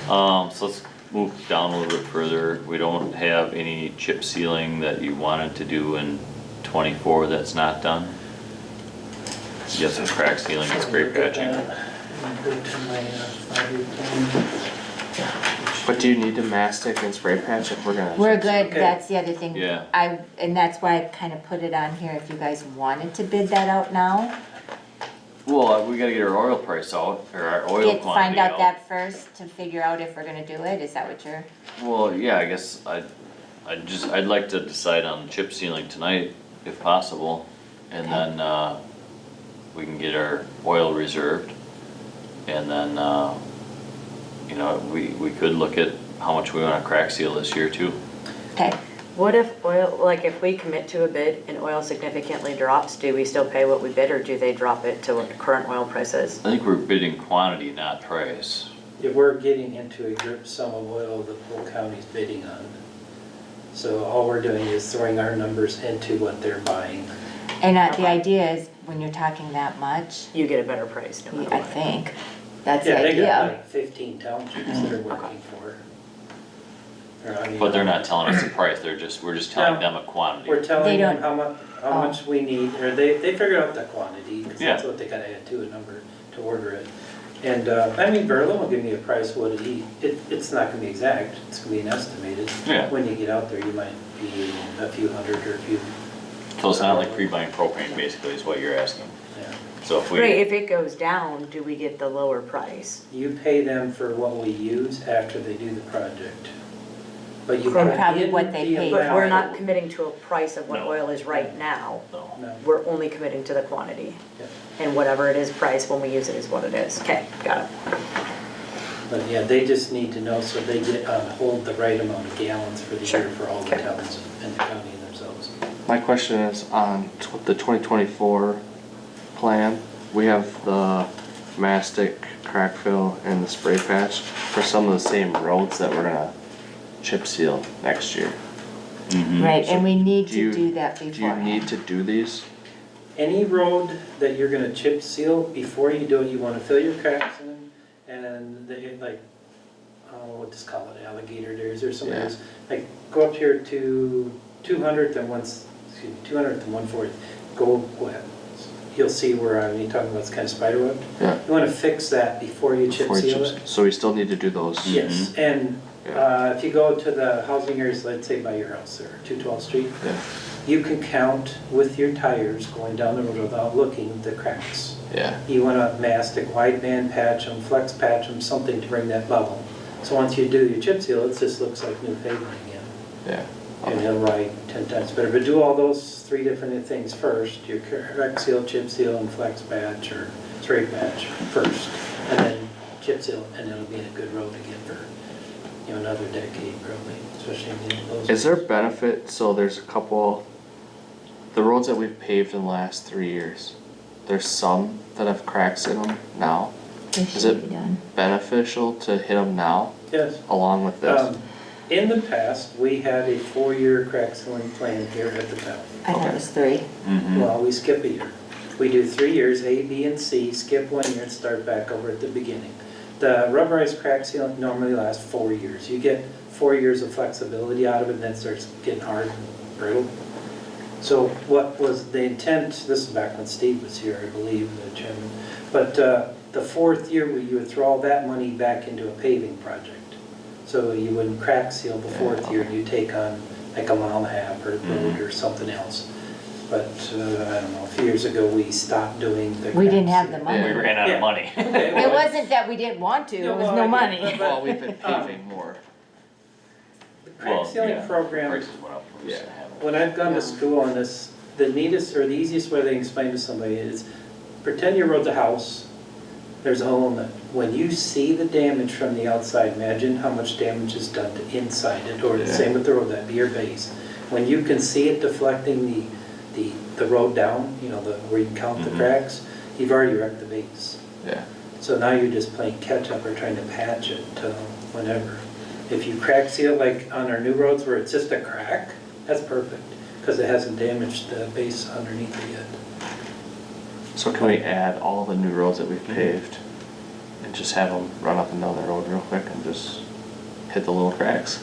A: So let's move down a little bit further. We don't have any chip sealing that you wanted to do in 24 that's not done? You have some crack sealing and spray patching.
E: Go to my 5-year plan.
D: But do you need to mastic and spray patch if we're gonna?
B: we're good,
E: Okay.
B: that's the other thing.
A: Yeah.
B: And that's why I kind of put it on here if you guys wanted to bid that out now.
A: Well, we gotta get our oil price out, or our oil
B: Find
A: quantity
B: out
A: out.
B: that first to figure out if we're gonna do it, is that what you're?
A: Well, yeah, I guess I'd like to decide on chip sealing tonight, if possible, and then, we can get our oil reserved. And then, you know, we could look at how much we wanna crack seal this year too.
B: Okay,
C: What if oil, like if we commit to a bid and oil significantly drops, do we still pay what we bid or do they drop it to what the current oil price is?
A: I think we're bidding quantity, not price.
E: If we're getting into a group sum of oil the whole county's bidding on. So all we're doing is throwing our numbers into what they're buying.
B: and the idea is, when you're talking that much,
C: You get a better price no matter
B: I
C: what.
B: think, that's the
E: Yeah, they got
B: idea.
E: like 15 townships they're working for. Or, I mean,
A: But they're not telling us the price, we're just telling them a quantity.
E: We're telling them
B: don't-
E: how much we need, or they figure out the quantity, because that's
A: Yeah.
E: what they gotta add to a number to order it. And, I mean, Berlin will give me a price, what it's not gonna be exact, it's gonna be an estimated.
A: Yeah.
E: When you get out there, you might be a few hundred or a few,
A: So it's not like pre-buying propane basically is what you're asking.
E: yeah.
A: So if
C: Right,
A: we,
C: if it goes down, do we get the lower price?
E: You pay them for what we use after they do the project. But you.
B: And
E: put
B: probably
E: in
B: what they
E: the
B: paid.
C: But we're
E: amount-
C: not committing to a price of what
A: No.
C: oil is right now.
A: no.
E: No,
C: We're only committing to the quantity.
E: yeah.
C: And whatever it is price when we use it is what it is. Okay, got it.
E: But yeah, they just need to know so they get, hold the right amount of gallons for the
C: Sure.
E: year for all the
C: Okay.
E: towns in the county themselves.
D: My question is on the 2024 plan, we have the mastic, crack fill, and the spray patch for some of the same roads that we're gonna chip seal next year.
A: Mhm.
B: Right, and we need
D: Do you-
B: to do that
D: Do you
B: beforehand.
D: need to do these?
E: Any road that you're gonna chip seal, before you do it, you wanna fill your cracks in, and they, like, we'll just call it alligator days or something,
D: Yeah.
E: like, go up here to 200th and 140th, go wet. You'll see where you're talking about this kind of spider web.
D: Yeah.
E: You wanna fix that before you chip
D: Before you
E: seal
D: chip-
E: it.
D: So we still need to do those?
E: Yes, and
D: Yeah.
E: if you go to the housing areas, let's say by your house there, 212th Street,
D: Yeah,
E: you can count with your tires going down the road without looking the cracks.
D: yeah,
E: You want to mastic, wideband patch them, flex patch them, something to bring that bubble. So once you do your chip seal, it just looks like new pavement again.
D: yeah.
E: And it'll ride 10 times better. But do all those 3 different things first, your crack seal, chip seal, and flex patch or spray patch first. And then chip seal, and it'll be in a good road again for, another decade probably, especially in those.
D: Is there benefit, so there's a couple, the roads that we've paved in the last 3 years, there's some that have cracks in them now.
B: This
D: Is
B: should
D: it
B: be done.
D: beneficial to hit them now
E: Yes.
D: along with this?
E: In the past, we had a 4-year crack sealing plan here at the town.
B: I thought it was 3.
A: Mhm.
E: Well, we skip a year. We do 3 years, A, B, and C, skip 1 year and start back over at the beginning. The rubberized crack seal normally lasts 4 years. You get 4 years of flexibility out of it, and then it starts getting hard and brittle. So what was the intent, this is back when Steve was here, I believe, the chairman, but the 4th year, you would throw all that money back into a paving project. So you wouldn't crack seal the 4th year, you take on like a mile and a half or a road or something else. But, I don't know, a few years ago, we stopped doing the.
B: We didn't have
E: crack
B: the
E: seal.
B: money.
A: We ran out
E: Yeah.
A: of money.
E: Okay,
B: It
E: well,
B: wasn't that we didn't want to,
E: Yeah,
B: it was
E: well,
B: no
E: I
B: money.
E: get it,
D: Well, we've been paving more.
E: The crack
A: Well,
E: sealing
A: yeah,
E: program,
A: Prices went up. We used to have it.
E: when I've gone to school on this, the neatest or the easiest way they explain to somebody is, pretend you rode the house, there's a hole in it. When you see the damage from the outside, imagine how much damage is done to inside it, or the
D: Yeah.
E: same with the road, that'd be your base. When you can see it deflecting the road down, you know, where you can count the
A: Mhm.
E: cracks, you've already wrecked the base.
D: Yeah.
E: So now you're just playing catch up or trying to patch it whenever. If you crack seal like on our new roads where it's just a crack, that's perfect, because it hasn't damaged the base underneath it yet.
D: So can we add all the new roads that we've paved and just have them run up and down the road real quick and just hit the little cracks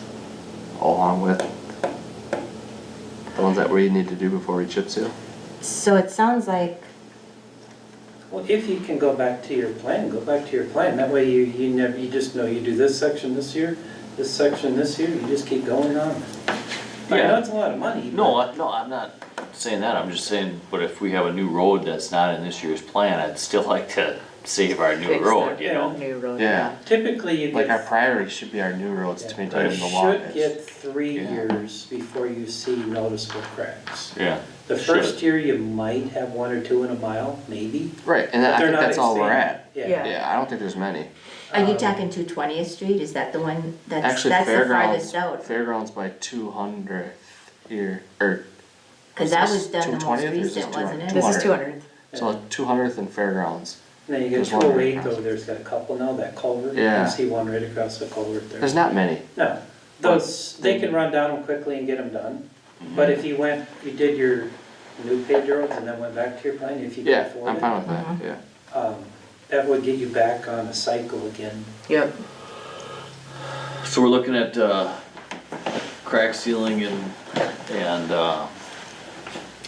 D: along with the ones that we need to do before we chip seal?
B: So it sounds like,
E: Well, if you can go back to your plan, go back to your plan. That way you just know you do this section this year, this section this year, you just keep going on. I
A: Yeah.
E: know it's a lot of money.
A: No, I'm not saying that, I'm just saying, but if we have a new road that's not in this year's plan, I'd still like to save our new
C: Fix
A: road,
C: the
A: you know?
C: New road,
D: Yeah.
C: yeah.
E: but Typically you
D: Like our
E: get,
D: priority should be our new roads to maintain
E: you
D: them the
E: should
D: longest.
E: get 3
A: Yeah.
E: years before you see noticeable cracks.
A: Yeah.
E: The
A: Should.
E: first year you might have 1 or 2 in a mile, maybe.
D: Right, and
E: but
D: I
E: they're
D: think
E: not
D: that's all we're
E: extended.
D: at.
C: Yeah.
D: Yeah, I don't think there's many.
B: are you talking 220th Street? Is that the one that's
D: Actually,
B: the
D: Fairgrounds,
B: farthest out?
D: Fairgrounds by 200th here, or.
B: Cause that was done the most
D: 220th or is this
B: recent, wasn't it?
D: 200th?
C: This is 200th.
D: So 200th and Fairgrounds.
E: And then you get
D: Just wondering.
E: 208 though, there's got a couple now, that culvert.
D: Yeah.
E: You see one right across the culvert there.
D: There's not many.
E: No, those, they can run down them quickly and get them done. But if you did your new paved roads and then went back to your plan, if you could
D: Yeah,
E: afford
D: I'm
E: it,
D: fine with that, yeah.
E: that would get you back on a cycle again.
C: Yep.
A: So we're looking at, crack sealing and,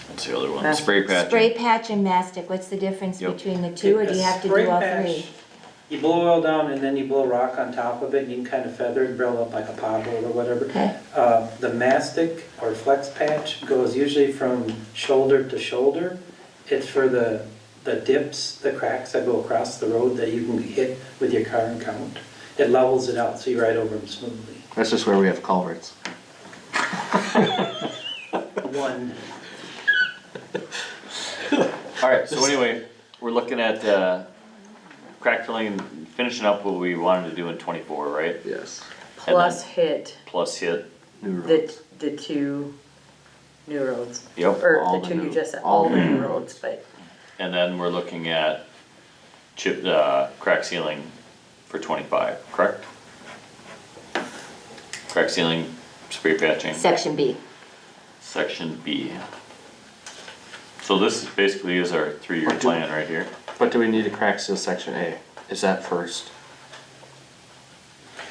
A: what's the other one?
C: Mastic.
A: Spray patching.
B: Spray patch and mastic, what's the difference
A: Yep.
B: between the two, or do you have to
E: Spray
B: do all
E: patch,
B: 3?
E: You blow oil down and then you blow rock on top of it, and you can kind of feather it, build up like a pothole or whatever.
B: Okay.
E: The mastic or flex patch goes usually from shoulder to shoulder. It's for the dips, the cracks that go across the road that you can hit with your car and count. It levels it out so you ride over them smoothly.
D: That's just where we have culverts.
E: One,
A: Alright, so anyway, we're looking at, crack filling and finishing up what we wanted to do in 24, right?
D: Yes.
C: Plus hit
A: Plus hit,
D: New roads.
C: the 2 new roads.
A: yep,
C: Or
D: all
C: the
D: the
C: 2 you
D: new-
C: just said,
D: all
C: all the
D: the
C: new
D: new
C: roads, but
A: and then we're looking at crack sealing for 25, correct? Crack sealing, spray patching,
B: Section B.
A: section B. So this basically is our 3-year
D: What do-
A: plan right here.
D: But do we need to crack seal section A? Is that first?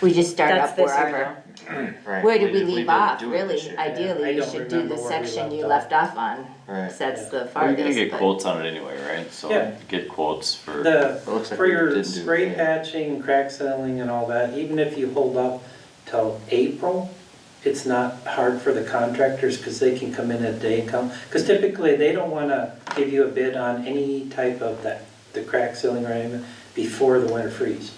B: We just start
C: that's
B: up
C: this year
B: wherever.
D: Right.
B: Where did we
D: didn't
B: leave off,
D: do it this
B: really?
D: year.
E: I
B: Ideally, you
E: don't
B: should do
E: remember
B: the
E: where we
B: section you
E: left
B: left off on,
D: Right.
B: cause that's the
A: We're
B: farthest.
A: gonna get
B: but-
A: quotes on it anyway, right? So
E: Yeah.
A: get quotes for,
E: the,
D: looks like
E: for
D: we
E: your
D: didn't do
E: spray
D: that.
E: patching, crack sealing and all that, even if you hold up till April, it's not hard for the contractors, cause they can come in a day and come, cause typically they don't wanna give you a bid on any type of the crack sealing or anything before the winter freeze.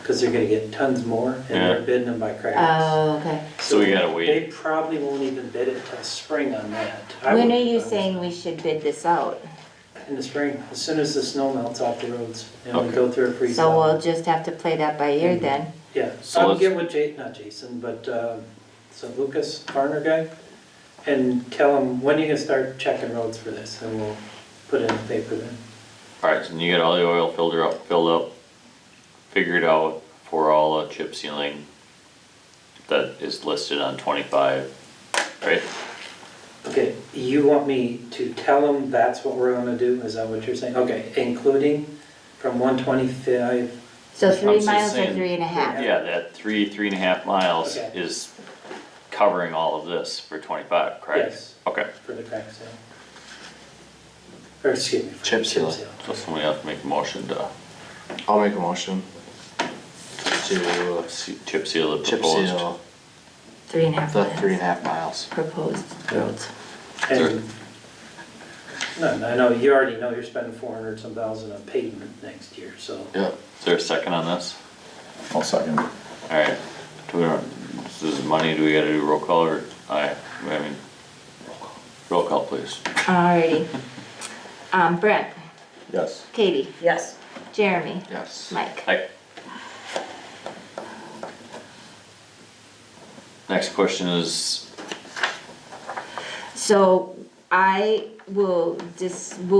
E: Cause they're gonna get tons more and they're
A: Yeah.
E: bidding them by cracks.
B: Oh, okay.
A: So we gotta wait.
E: They probably won't even bid it till spring on that. I
B: When
E: would-
B: are you saying we should bid this out?
E: In the spring, as soon as the snow melts off the roads, and we
A: Okay.
E: go through a freeze.
B: So
E: out.
B: we'll just have to play that by ear then.
E: Yeah,
A: So
E: I'll
A: let's-
E: get with not Jason, but, so Lucas, Farner guy, and tell him, when you gonna start checking roads for this, and we'll put it in the paper then.
A: alright, so you get all the oil filled up, figured out for all the chip sealing that is listed on 25, right?
E: Okay, you want me to tell them that's what we're gonna do, is that what you're saying? Okay, including from 125,
B: So
A: I'm
B: 3
A: just
B: miles or
A: saying-
B: 3.5?
A: Yeah, that 3.5 miles
E: Okay.
A: is covering all of this for 25, correct?
E: Yes.
A: Okay,
E: for the crack seal. Or excuse me, for the
D: Chip seal.
A: so somebody else make a motion to
D: I'll make a motion to
A: chip seal the
D: chip
A: proposed.
D: seal
B: 3.5
D: the
B: miles.
D: 3.5 miles.
B: Proposed roads.
E: And, no, I know, you already know you're spending 400 some thousand on pavement next year, so.
D: Yep.
A: Is there a second on this?
G: I'll second.
A: Alright, do we, this is money, do we gotta do roll call or, I mean, roll call please.
B: Alrighty. Brent,
F: Yes.
B: Katie,
C: Yes.
B: Jeremy,
D: Yes.
B: Mike.
A: Aye. Next question is,
B: So will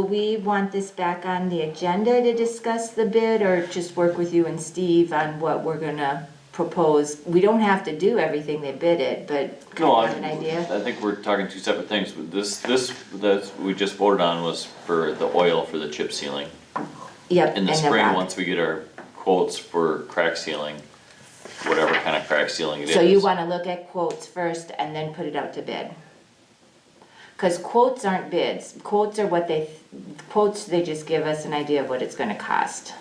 B: we want this back on the agenda to discuss the bid or just work with you and Steve on what we're gonna propose? We don't have to do everything they bid it, but
A: no,
B: kind of have an idea?
A: I think we're talking two separate things. This that we just voted on was for the oil for the chip sealing.
B: Yep.
A: In the
B: and
A: spring,
B: rock.
A: once we get our quotes for crack sealing, whatever kind of crack sealing it is.
B: So you wanna look at quotes first and then put it out to bid? Cause quotes aren't bids, quotes are what quotes, they just give us an idea of what it's gonna cost.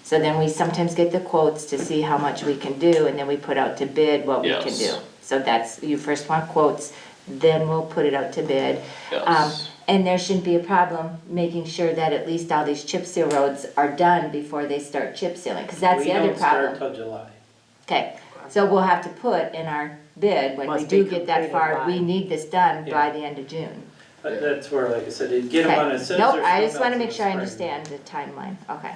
B: So then we sometimes get the quotes to see how much we can do, and then we put out to bid what we can
A: Yes.
B: do. So that's, you first want quotes, then we'll put it out to bid.
A: Yes.
B: And there shouldn't be a problem making sure that at least all these chip seal roads are done before they start chip sealing, cause that's the other problem.
E: We don't start till July.
B: Okay, so we'll have to put in our bid, when we
C: Must be
B: do get that
C: completed
B: far,
C: by-
B: we need this done by
E: Yeah.
B: the end of June.
E: But that's where, like I said, get them on
B: Okay,
E: as soon as
B: nope,
E: they're.
B: I just wanna
E: snowmelts
B: make
E: in
B: sure I
E: the
B: understand the timeline, okay.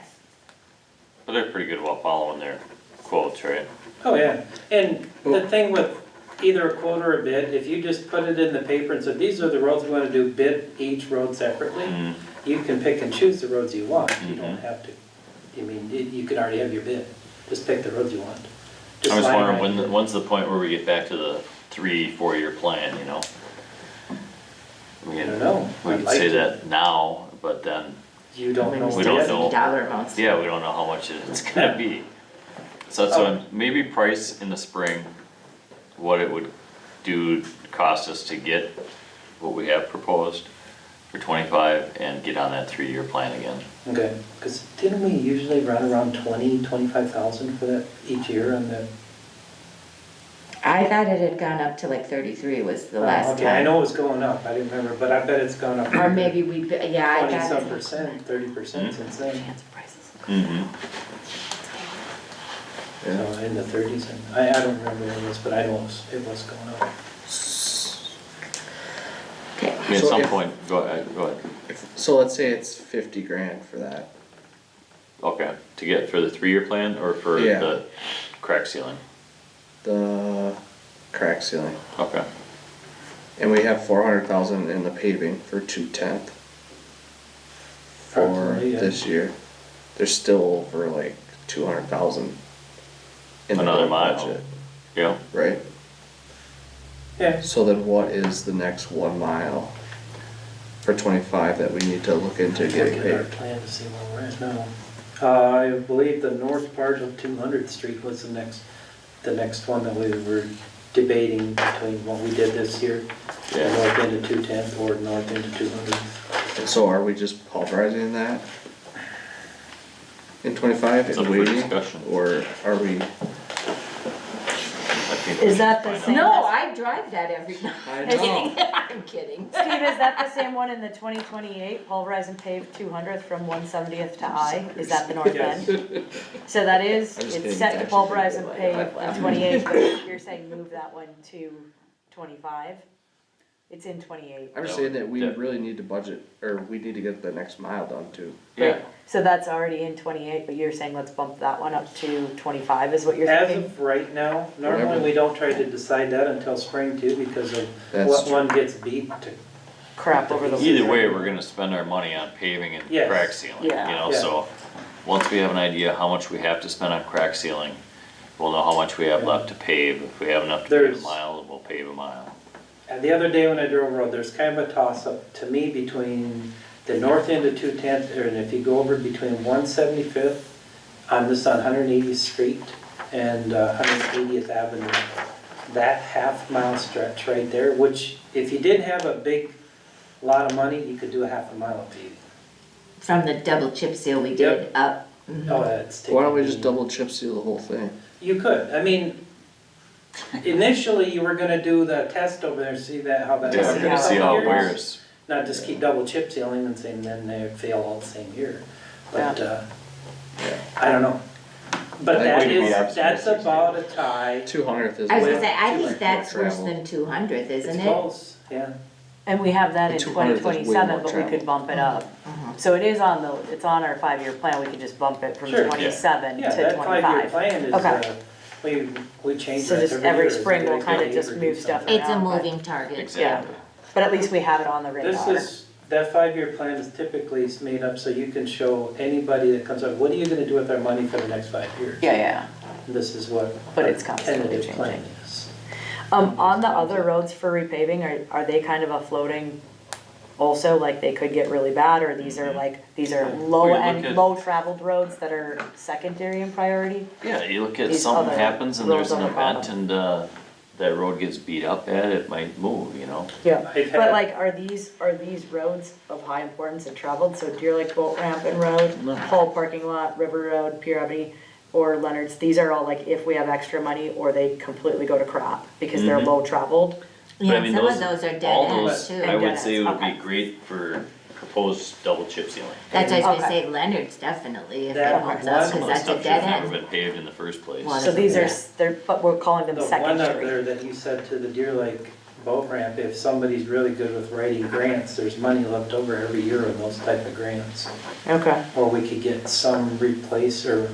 A: But they're pretty good about following their quotes, right?
E: spring. Oh, yeah, and the thing with either a quote or a bid, if you just put it in the paper and said, these are the roads we wanna do, bid each road separately,
A: Mhm.
E: you can pick and choose the roads you want, you don't
A: Mhm.
E: have to. I mean, you could already have your bid, just pick the roads you want.
A: I was
E: line
A: wondering,
E: right.
A: when's the point where we get back to the 3-4 year plan, you know?
E: I don't know.
A: We
E: I'd
A: could
E: like
A: say
E: to.
A: that now, but then,
E: You don't know.
A: We don't
E: yet.
A: know.
B: Dollar amounts.
A: yeah, we don't know how much it's gonna be. So that's what maybe price in the spring, what it would cost us to get what we have proposed for 25 and get on that 3-year plan again.
E: Okay, because didn't we usually run around 25,000 for that each year on that?
B: I thought it had gone up to like 33 was the last time.
E: Okay, I know it was going up, I didn't remember, but I bet it's gone up.
B: Or maybe yeah, I got it.
E: 20-some%, 30% since then,
B: Chance of prices.
A: Mm-hmm.
E: so in the 30s, and I don't remember what it was, but I know it was going up.
B: Okay,
A: I mean, at
D: So
A: some
D: if-
A: point, go ahead.
D: So let's say it's 50 grand for that.
A: Okay, to get for the 3-year plan or for
D: Yeah.
A: the crack sealing?
D: The crack sealing.
A: Okay,
D: And we have 400,000 in the paving for 2/10 for
E: Approximately, yeah.
D: this year. There's still over like 200,000 in the
A: Another
D: road
A: mile.
D: budget,
A: yeah,
D: right?
E: Yeah,
D: So then what is the next 1 mile for 25 that we need to look into getting
E: look at our
D: paid?
E: plan to see where we're at now. I believe the north part of 200th Street was the next one that we were debating between what we did this year, the
A: yeah.
E: north end of 210th or north end of 200th.
D: So are we just pulverizing that in 25
A: It's
D: and
A: up for
D: waiting?
A: discussion.
D: Or are we,
A: I think
C: Is
A: we
C: that
A: should
C: the
A: find
C: same?
A: out.
B: no, I drive that every night.
D: I know.
B: I'm kidding.
C: Steve, is that the same one in the 2028, pulverize and pave 200th from 170th to I? Is that the north
E: Yes.
C: end? So that is,
D: I'm just
C: it's
D: kidding,
C: set
D: it's
C: to
D: actually
C: pulverize and
D: pretty
C: pave
D: good.
C: in 28, but you're saying move that one to 25? It's in 28.
D: I'm just saying that we
A: Yeah.
D: really need to budget, or we need to get the next mile done too.
A: Yeah,
C: So that's already in 28, but you're saying let's bump that one up to 25 is what you're
E: As
C: thinking?
E: of right now, normally
D: Whatever.
E: we don't try to decide that until spring too, because of
D: That's
E: what
D: true.
E: one gets beat to.
C: Crap over the.
A: either way, we're gonna spend our money on paving and
E: Yes.
A: crack sealing, you
C: Yeah.
A: know,
E: Yeah.
A: so once we have an idea how much we have to spend on crack sealing, we'll know how much we have left to pave. If we have enough to pave a
E: There's-
A: mile, we'll pave a mile.
E: And the other day when I drove road, there's kind of a toss-up to me between the north end of 210th, and if you go over between 175th, on 180th Street and 180th Avenue, that half-mile stretch right there, which if you didn't have a big lot of money, you could do a half a mile of paving.
B: From the double chip seal we did up.
E: Oh, that's
D: Why don't we
E: taking-
D: just double chip seal the whole thing?
E: You could, I mean, initially you were gonna do the test over there, see that, how that.
A: Yeah, we're gonna see how it
E: years.
A: wears.
E: Not just keep double chip sealing and saying then they fail all the same year. But, I don't know. But
D: I
E: that
D: think we
E: is,
D: have some
E: that's about a tie.
D: 200th is.
B: I was
D: way
B: gonna say, I
D: too
B: think that's
D: more
B: worse
D: travel.
B: than 200th, isn't
E: It's
B: it?
E: close, yeah.
C: And we have that
D: The
C: in
D: 200 is way
C: 2027,
D: more
C: but we
D: travel.
C: could bump it up. So it is on it's on our 5-year plan, we could just bump it from
E: Sure.
C: 27
E: Yeah,
C: to
E: that 5-year
C: 25.
E: plan is,
C: Okay.
E: we change
C: So
E: that
C: just
E: every year.
C: every
E: Is it
C: spring
E: gonna
C: we'll kinda
E: get
C: just
E: eight or
C: move
E: do
C: stuff
E: something?
B: It's a
C: around, but-
B: moving target.
A: Exactly.
C: But at least we have it on the radar.
E: This is, that 5-year plan is typically made up so you can show anybody that comes up, what are you gonna do with our money for the next 5 years?
C: Yeah.
E: This is what
C: But
E: our
C: it's constantly
E: tentative plan
C: changing.
E: is.
C: On the other roads for repaving, are they kind of a floating also, like they could get really bad, or these are low
A: Well, you
C: end,
A: look at-
C: low traveled roads that are secondary in priority?
A: Yeah, you look at
C: These
A: something
C: other
A: happens and there's an
C: roads on the
A: event
C: bottom.
A: and, that road gets beat up at, it might move, you know?
C: Yeah,
E: I've
C: but
E: had-
C: like, are these roads of high importance and traveled, so Deer Lake Boat Ramp and Road, Hull Parking Lot, River Road, Pier Ebony, or Leonard's, these are all like if we have extra money, or they completely go to crap, because they're
A: Mhm.
C: low traveled?
A: But I
B: Yeah,
A: mean,
B: some of those are
A: all
B: dead ends
A: those,
B: too.
A: I
C: And
A: would
C: dead
A: say
C: ends,
A: would be
C: okay.
A: great for proposed double chip sealing.
B: That's what I was gonna
C: Okay.
B: say, Leonard's definitely, if it
E: That
B: holds
E: one-
B: up,
A: Some
B: cause
A: of the
B: that's a
A: stuff should
B: dead
A: have never
B: end.
A: been paved in the first place.
B: Well,
C: So these are,
B: Yeah.
C: they're, but we're calling them
E: The one up
C: secondary.
E: there that you said to the Deer Lake boat ramp, if somebody's really good with writing grants, there's money left over every year in those type of grants.
C: Okay,
E: Or we could get some replace or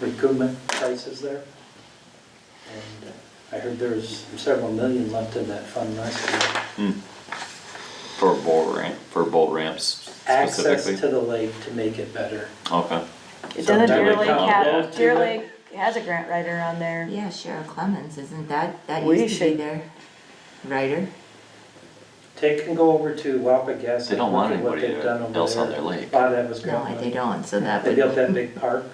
E: recoupment prices there. And I heard there's several million left in that fund last year.
A: For boat ramps
E: Access
A: specifically?
E: to the lake to make it better.
A: Okay.
C: it
E: So
C: doesn't
E: that
C: Deer
E: would
C: Lake
E: count
C: have,
E: those
C: Deer
E: two?
C: Lake has a grant writer on there.
B: Yeah, Cheryl Clemens, isn't that
C: We
B: used to be
C: should-
B: their writer?
E: Take and go over to Wapagas.
A: They don't
E: and
A: want
E: look at what
A: anybody
E: they've done over
A: else on
E: there.
A: their lake.
E: A lot of that was
B: No,
E: grant
B: they
E: money.
B: don't, so that
E: They
B: would,
E: built that big park.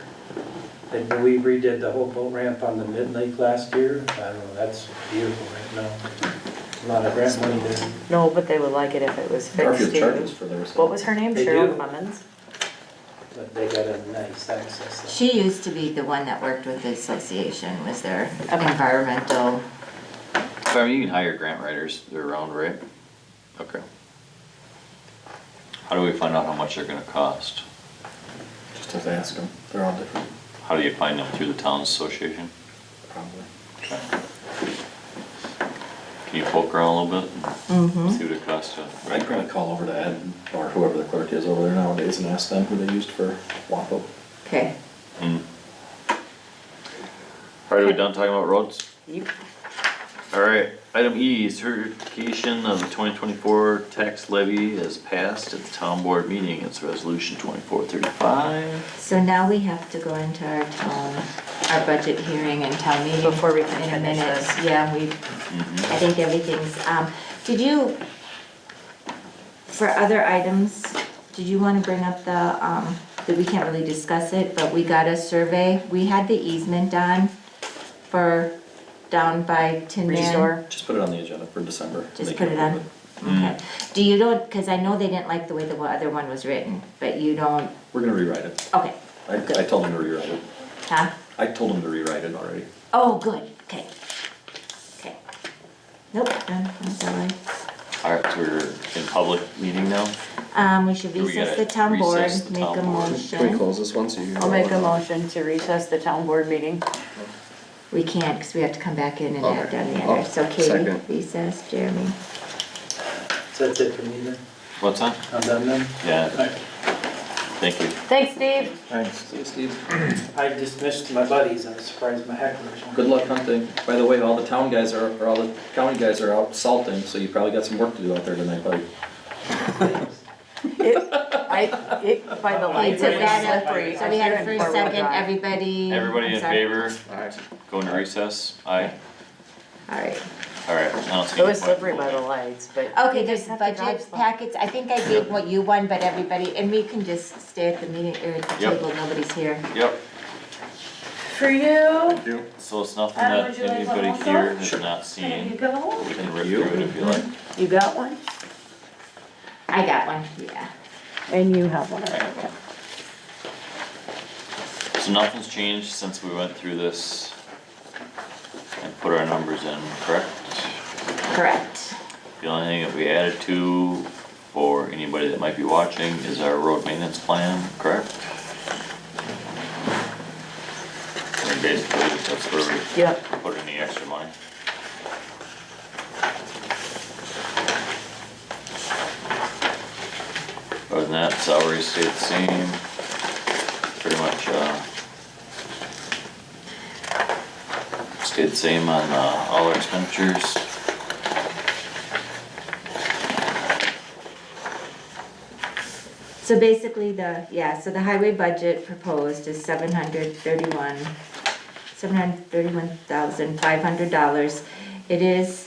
E: And we redid the whole boat ramp on the mid-lake last year. I don't know, that's beautiful right now. A lot of grant money there.
C: No, but they would like it if it was fixed
G: Garfield
C: too.
G: charges for theirs.
C: What was her name?
E: They
C: Cheryl
E: do.
C: Clemens?
E: But they got a nice access there.
B: she used to be the one that worked with the association, was their environmental,
A: But I mean, you can hire grant writers, they're around, right? Okay. How do we find out how much they're gonna cost?
G: Just have to ask them, they're all different,
A: How do you find them, through the town's association?
G: probably.
A: Okay. Can you poke around a little bit and see what it costs to?
G: I'd probably call over to Ed, or whoever the clerk is over there nowadays, and ask them who they used for WAPO.
B: okay.
A: Alright, are we done talking about roads?
C: Yep.
A: Alright, item E, certification of the 2024 tax levy as passed at the town board meeting. It's resolution 2435.
B: So now we have to go into our budget hearing and town meeting.
C: Before we can
B: in a
C: finish
B: minute.
C: this.
B: Yeah, I think everything's, did you, for other items, did you wanna bring up that we can't really discuss it, but we got a survey, we had the easement on for down by Tin Man.
C: Restore.
G: Just put it on the agenda for December.
B: Just
G: They
B: put
G: can
B: it on?
G: approve
B: Okay. Do you don't, cause I know they didn't like the way the other one was written, but you don't,
G: We're gonna rewrite it.
B: okay,
G: I told him to rewrite it.
B: huh?
G: I told him to rewrite it already.
B: Oh, good, okay. Okay. Nope, done, that's all right.
A: Alright, so we're in public meeting now?
B: We should
A: Do we
B: recess
A: gotta
B: the town board,
A: recess the
B: make
A: town
B: a
A: board?
D: Can we
B: motion.
D: close this one so you?
C: I'll make a motion to recess the town board meeting.
B: We can't, cause we have to come back in and add
D: Okay.
B: on the
D: Oh,
B: others. So Katie,
D: second.
B: recess, Jeremy.
E: So that's it for me then?
A: What's that?
E: I'm done then?
A: Yeah,
E: Alright.
A: thank you.
C: Thanks, Steve.
G: Thanks. See you, Steve.
E: I dismissed my buddies, I was surprised my hecklers.
G: Good luck hunting. By the way, all the town guys are, or all the county guys are out salting, so you probably got some work to do out there tonight, buddy.
C: By the lights,
B: So
C: it was
B: that,
C: slippery.
B: so we had a first, second, everybody.
A: Everybody
B: I'm
A: in
B: sorry.
A: favor,
D: Alright.
A: go into recess? Aye.
B: All right.
A: All right, I don't see
C: It
A: any
C: was
A: point.
C: slippery by the lights, but.
B: Okay,
C: you
B: there's
C: just have to drive
B: budget
C: slow.
B: packets, I think I gave what you one, but everybody, and we can just stay at the meeting, or at the
A: Yep.
B: table, nobody's here.
A: Yep,
C: For you,
A: so it's nothing
C: Adam,
A: that
C: would you like
A: anybody
C: one also?
A: here has not
C: you
A: seen.
C: go.
A: We can rip through it if you like.
C: You got one?
B: I got one, yeah.
C: And you have one, okay.
A: So nothing's changed since we went through this and put our numbers in, correct?
B: Correct.
A: The only thing that we added to, for anybody that might be watching, is our road maintenance plan, correct? And basically, that's where we
C: Yep.
A: put in the extra money. Other than that, salary stayed the same, pretty much, stayed the same on, all our expenditures.
B: So basically so the highway budget proposed is $731,500. It is,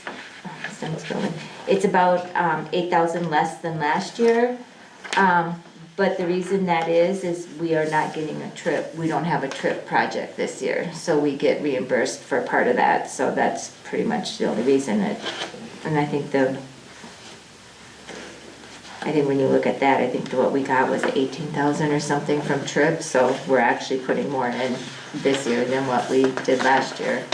B: this thing's going, it's about, 8,000 less than last year. But the reason that is we are not getting a trip, we don't have a trip project this year, so we get reimbursed for part of that, so that's pretty much the only reason and I think when you look at that, I think what we got was 18,000 or something from trips, so we're actually putting more in this year than what we did last year.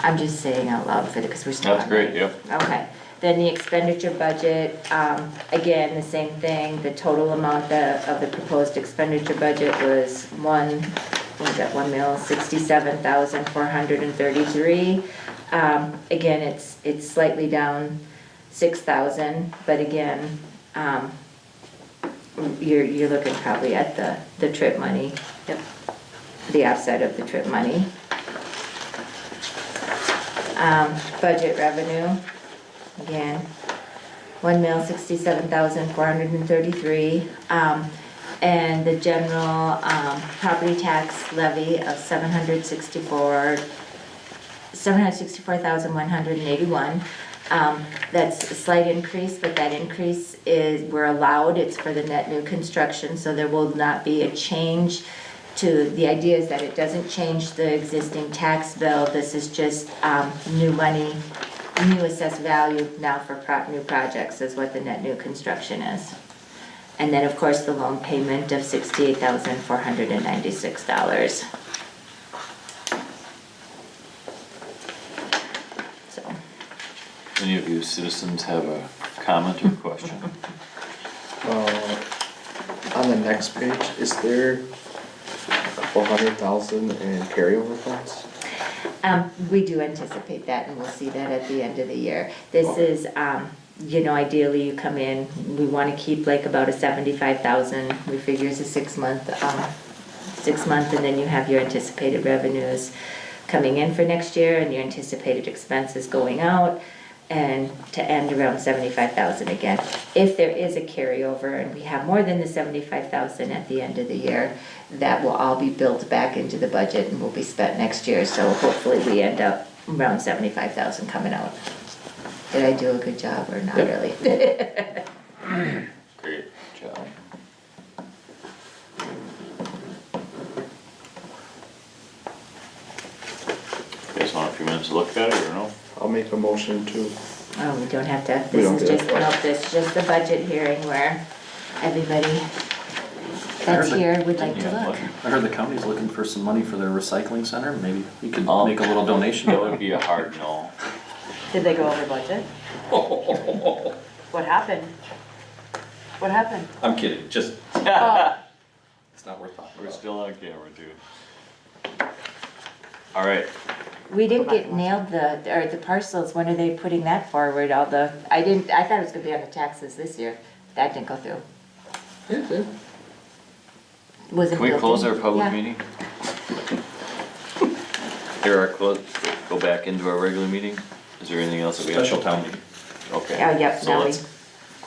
B: I'm just saying out loud for because we're still.
A: That's great, yep.
B: Okay, then the expenditure budget, again, the same thing, the total amount of the proposed expenditure budget was $1,067,433. Again, it's slightly down 6,000, but again, you're looking probably at the trip money. Yep. The offset of the trip money. Budget revenue, again, $1,067,433. And the general, property tax levy of $764,181. That's a slight increase, but that increase we're allowed, it's for the net new construction, so there will not be a change the idea is that it doesn't change the existing tax bill, this is just, new money, new assessed value now for new projects is what the net new construction is. And then, of course, the loan payment of $68,496. So.
A: Any of you citizens have a comment or question?
D: On the next page, is there $400,000 in carryover funds?
B: We do anticipate that, and we'll see that at the end of the year. This is, ideally you come in, we want to keep like about a 75,000, we figure it's a 6 month, and then you have your anticipated revenues coming in for next year and your anticipated expenses going out, and to end around 75,000 again. If there is a carryover and we have more than the 75,000 at the end of the year, that will all be built back into the budget and will be spent next year, so hopefully we end up around 75,000 coming out. Did I do a good job or not really?
A: Great job. You guys want a few minutes to look at it or no?
D: I'll make a motion to.
B: Oh, we don't have to,
D: We don't
B: this is
D: do
B: just,
D: it.
B: nope, this is just the budget hearing where everybody that's here would like to
A: Yeah,
B: look.
G: I heard the county's looking for some money for their recycling center, maybe we could
A: Oh.
G: make a little donation.
A: That would be a hard no.
C: Did they go over budget? What happened? What happened?
G: I'm kidding, just,
C: Oh,
G: it's not worth talking
A: We're
G: about.
A: still on camera too. All right,
B: We didn't get nailed the parcels, when are they putting that forward, I thought it was gonna be on the taxes this year, that didn't go through. Was it
A: can we
B: built
A: close
B: in?
A: our public
B: Yeah.
A: meeting? Here, our go back into our regular meeting? Is there anything else that we have?
G: Special town meeting.
A: Okay.
B: Oh, yep,
A: So
B: now
A: let's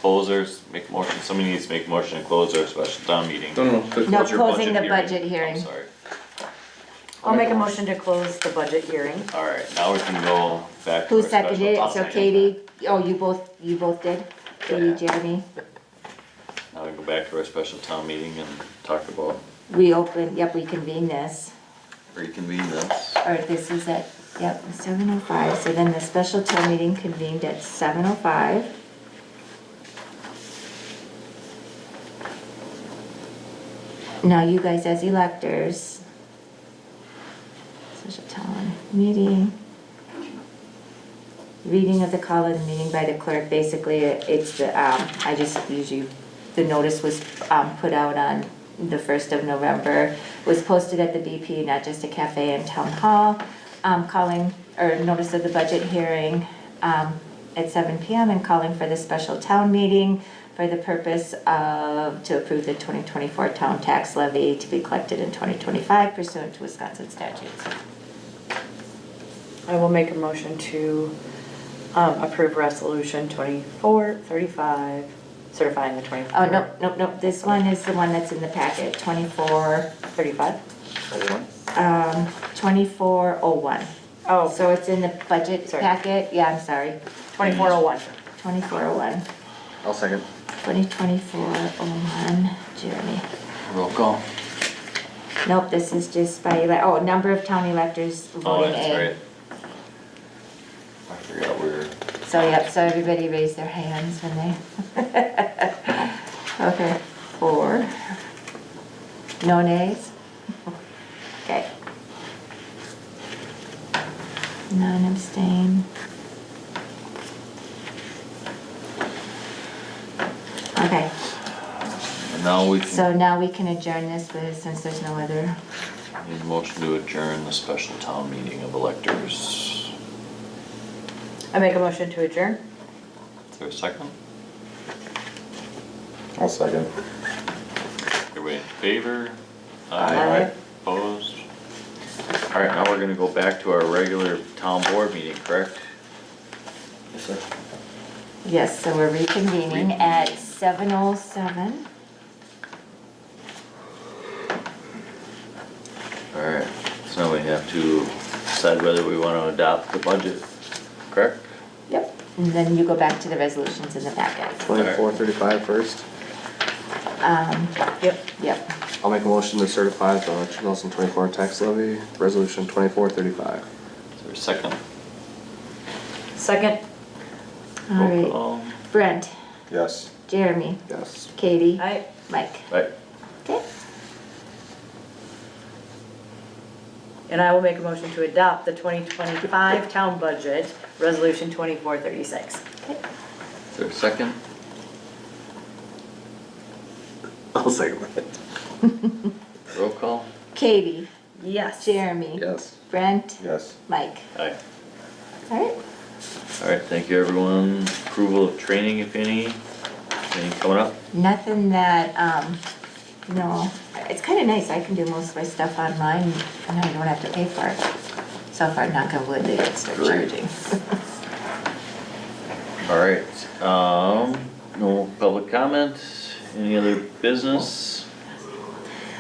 A: closers, make a motion, somebody needs to make a motion to close our special town meeting.
G: No,
A: I'm
G: to
B: No,
G: close your
B: closing the
G: hearing.
B: budget hearing.
A: sorry.
C: I'll make a motion to close the budget hearing.
A: All right, now we can go back to
B: Who
A: our special.
B: seconded it?
A: I'll
B: So
A: second.
B: Katie, oh, you both did? Katie,
A: Yeah.
B: Jeremy?
A: Now we can go back to our special town meeting and talk about,
B: We convened this,
A: reconvene this.
B: or this is at, 7:05. So then the special town meeting convened at 7:05. Now you guys as electors, special town meeting, reading of the call of the meeting by the clerk, basically it's the, I just usually, the notice was put out on the 1st of November, was posted at the BP, not just a cafe and town hall, calling, or notice of the budget hearing at 7 PM and calling for the special town meeting for the purpose of, to approve the 2024 town tax levy to be collected in 2025 pursuant to Wisconsin statutes.
C: I will make a motion to approve resolution 2435, certifying the 24.
B: Oh, nope, this one is the one that's in the packet, 2435, 2401.
C: Oh,
B: So it's in the budget
C: Sorry.
B: packet, yeah, I'm sorry,
C: 2401.
B: 2401,
D: I'll second.
B: 2024-01, Jeremy.
A: Roll call.
B: Nope, this is just by, number of town electors
A: Oh,
B: voting
A: that's
B: A.
A: right. I forgot we're,
B: So everybody raised their hands when they. Okay, 4. No nays? Okay. None abstain. Okay,
A: and now we can,
B: so now we can adjourn this, but since there's no other,
A: need a motion to adjourn the special town meeting of electors.
C: I make a motion to adjourn.
A: Is there a second?
F: I'll second.
A: Everybody in favor?
C: Aye.
A: Opposed? All right, now we're gonna go back to our regular town board meeting, correct?
F: Yes, sir.
B: yes, so we're reconvening at 7:07.
A: All right, so now we have to decide whether we want to adopt the budget, correct?
B: Yep, and then you go back to the resolutions in the packet.
D: 2435 first.
C: Yep.
B: Yep,
D: I'll make a motion to certify the 2024 tax levy, resolution 2435.
A: Is there a second?
C: Second.
B: all
A: Roll
B: right.
A: call.
B: Brent,
F: Yes.
B: Jeremy,
D: Yes.
B: Katie,
C: Aye.
B: Mike.
A: Right,
B: Okay,
C: And I will make a motion to adopt the 2025 town budget, resolution 2436.
A: is there a second?
D: I'll second that.
A: Roll call?
B: Katie,
C: Yes.
B: Jeremy,
D: Yes.
B: Brent,
F: Yes.
B: Mike.
A: Aye.
B: All right,
A: All right, thank you, everyone. Approval of training, if any. Anything coming up?
B: nothing that, no, it's kind of nice, I can do most of my stuff online and I don't have to pay for it. So far, knock on wood, they didn't start
A: Great.
B: charging.
A: All right, no public comment, any other business?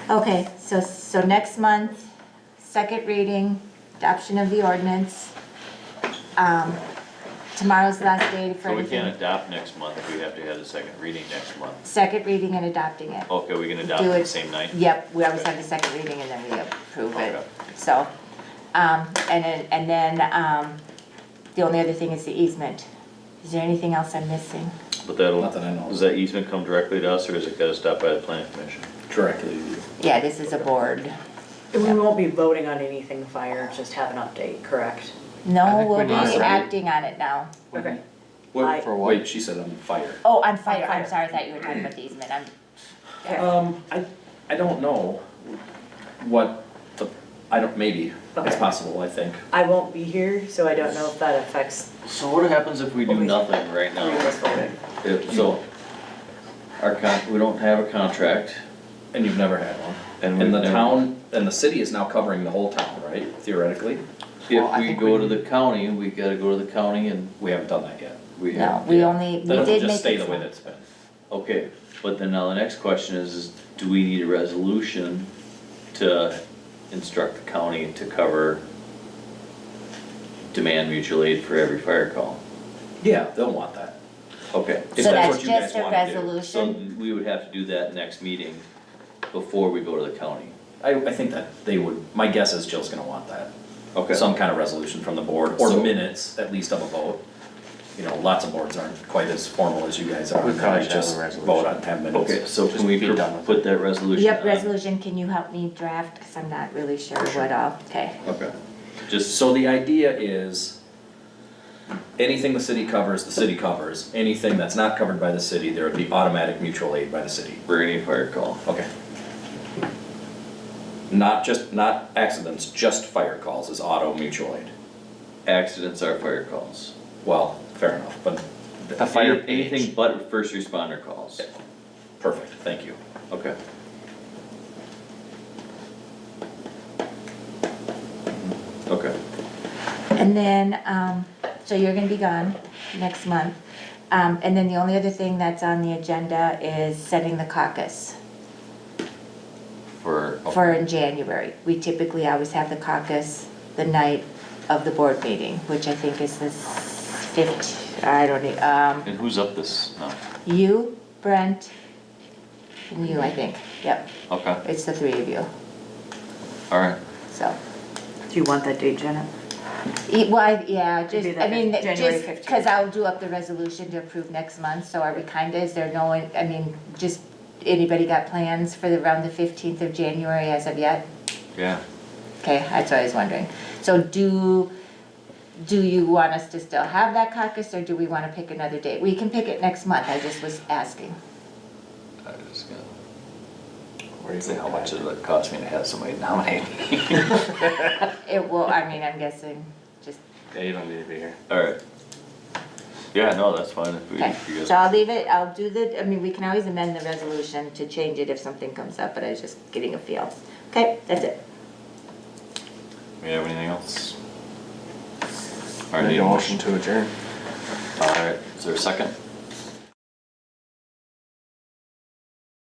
B: Okay, so next month, second reading, adoption of the ordinance. Tomorrow's the last day for
A: So we
B: anything.
A: can't adopt next month, we have to have the second reading next month.
B: Second reading and adopting it.
A: Okay, we can adopt it
B: Do
A: the
B: it.
A: same night?
B: Yep, we always have the second reading and then we approve it.
A: Okay.
B: So, and then, the only other thing is the easement. Is there anything else I'm missing?
A: But that'll,
G: Not that I know of.
A: does that easement come directly to us, or is it gotta stop by the planning commission?
G: Directly to you.
B: Yeah, this is a board.
C: We won't be voting on anything fire, just have an update, correct?
D: I
B: No,
D: think
B: we'll
D: we
B: be
D: need to-
B: acting on it now.
C: Okay.
G: What,
D: For what?
G: wait, she said on fire.
B: Oh, on fire, I'm
C: fire.
B: sorry, I thought you were talking about the easement,
G: I don't know what the, maybe, it's
C: Okay.
G: possible, I think.
C: I won't be here, so I don't know if that affects
A: So what happens if we do nothing right now?
C: previous voting.
A: So, we don't have a contract,
G: And you've never had one.
A: and
G: And
A: we've
G: the
A: never-
G: town, and the city is now covering the whole town, right, theoretically?
B: Well, I
A: If we
B: think
A: go
B: we-
A: to the county, we gotta go to the county and
G: We haven't done that yet.
A: we
B: No,
A: have.
B: we
A: yeah.
B: only, we
G: Then it'll
B: did
G: just
B: make
G: stay
B: it.
G: the way that it's been.
A: Okay, but then now the next question is do we need a resolution to instruct the county to cover demand mutual aid for every fire call?
G: Yeah, they'll want that.
A: Okay.
G: If
B: So
G: that's
B: that's
G: what you guys
B: just a
G: wanna do.
B: resolution?
A: So we would have to do that next meeting before we go to the county.
G: I think that they would, my guess is Jill's gonna want that.
A: Okay.
G: Some kind of resolution from the board, or
A: So-
G: minutes, at least of a vote. You know, lots of boards aren't quite as formal as you guys are.
D: We probably
G: They
D: should have a
G: just
D: resolution.
G: vote on 10 minutes.
A: Okay, so
D: Just
A: can we
D: be done with
A: put that resolution
B: Yep,
A: on?
B: resolution, can you help me draft, cause I'm not really sure what all, okay.
A: Okay, just,
G: So the idea is, anything the city covers. Anything that's not covered by the city, there would be automatic mutual aid by the city.
A: for any fire call.
G: Okay. Not accidents, just fire calls is auto mutual aid.
A: Accidents are fire calls.
G: Well, fair enough, but.
D: The fire
A: Anything
D: page.
A: but first responder calls.
G: Perfect, thank you.
A: Okay. Okay,
B: And then, so you're gonna be gone next month. And then the only other thing that's on the agenda is setting the caucus for in January. We typically always have the caucus the night of the board meeting, which I think is the 15th, I don't know,
A: and who's up this, no,
B: you, Brent, and you, I think, yep,
A: okay,
B: it's the three of you,
A: alright.
B: so.
C: Do you want that date, Janet?
B: Yeah, just,
C: Maybe
B: I mean,
C: the January
B: just,
C: 15th.
B: cause I'll do up the resolution to approve next month, so are we kinda, is there no, I mean, just, anybody got plans for around the 15th of January as of yet?
A: Yeah,
B: Okay, that's what I was wondering. So do you want us to still have that caucus, or do we wanna pick another date? We can pick it next month, I just was asking.
A: I was just gonna
D: Where do you
A: say
D: think
A: how much it would cost me to have somebody nominate me.
B: It will, I mean, I'm guessing, just,
D: Yeah, you don't need to be here.
A: Alright. Yeah, no, that's fine if we,
B: okay.
A: if you guys.
B: So I'll leave it, I'll do I mean, we can always amend the resolution to change it if something comes up, but I was just getting a feel. Okay, that's it.
A: We have anything else? Alright,
D: Make
A: need
D: a
A: a
D: motion
A: motion.
D: to adjourn.
A: Alright, is there a second?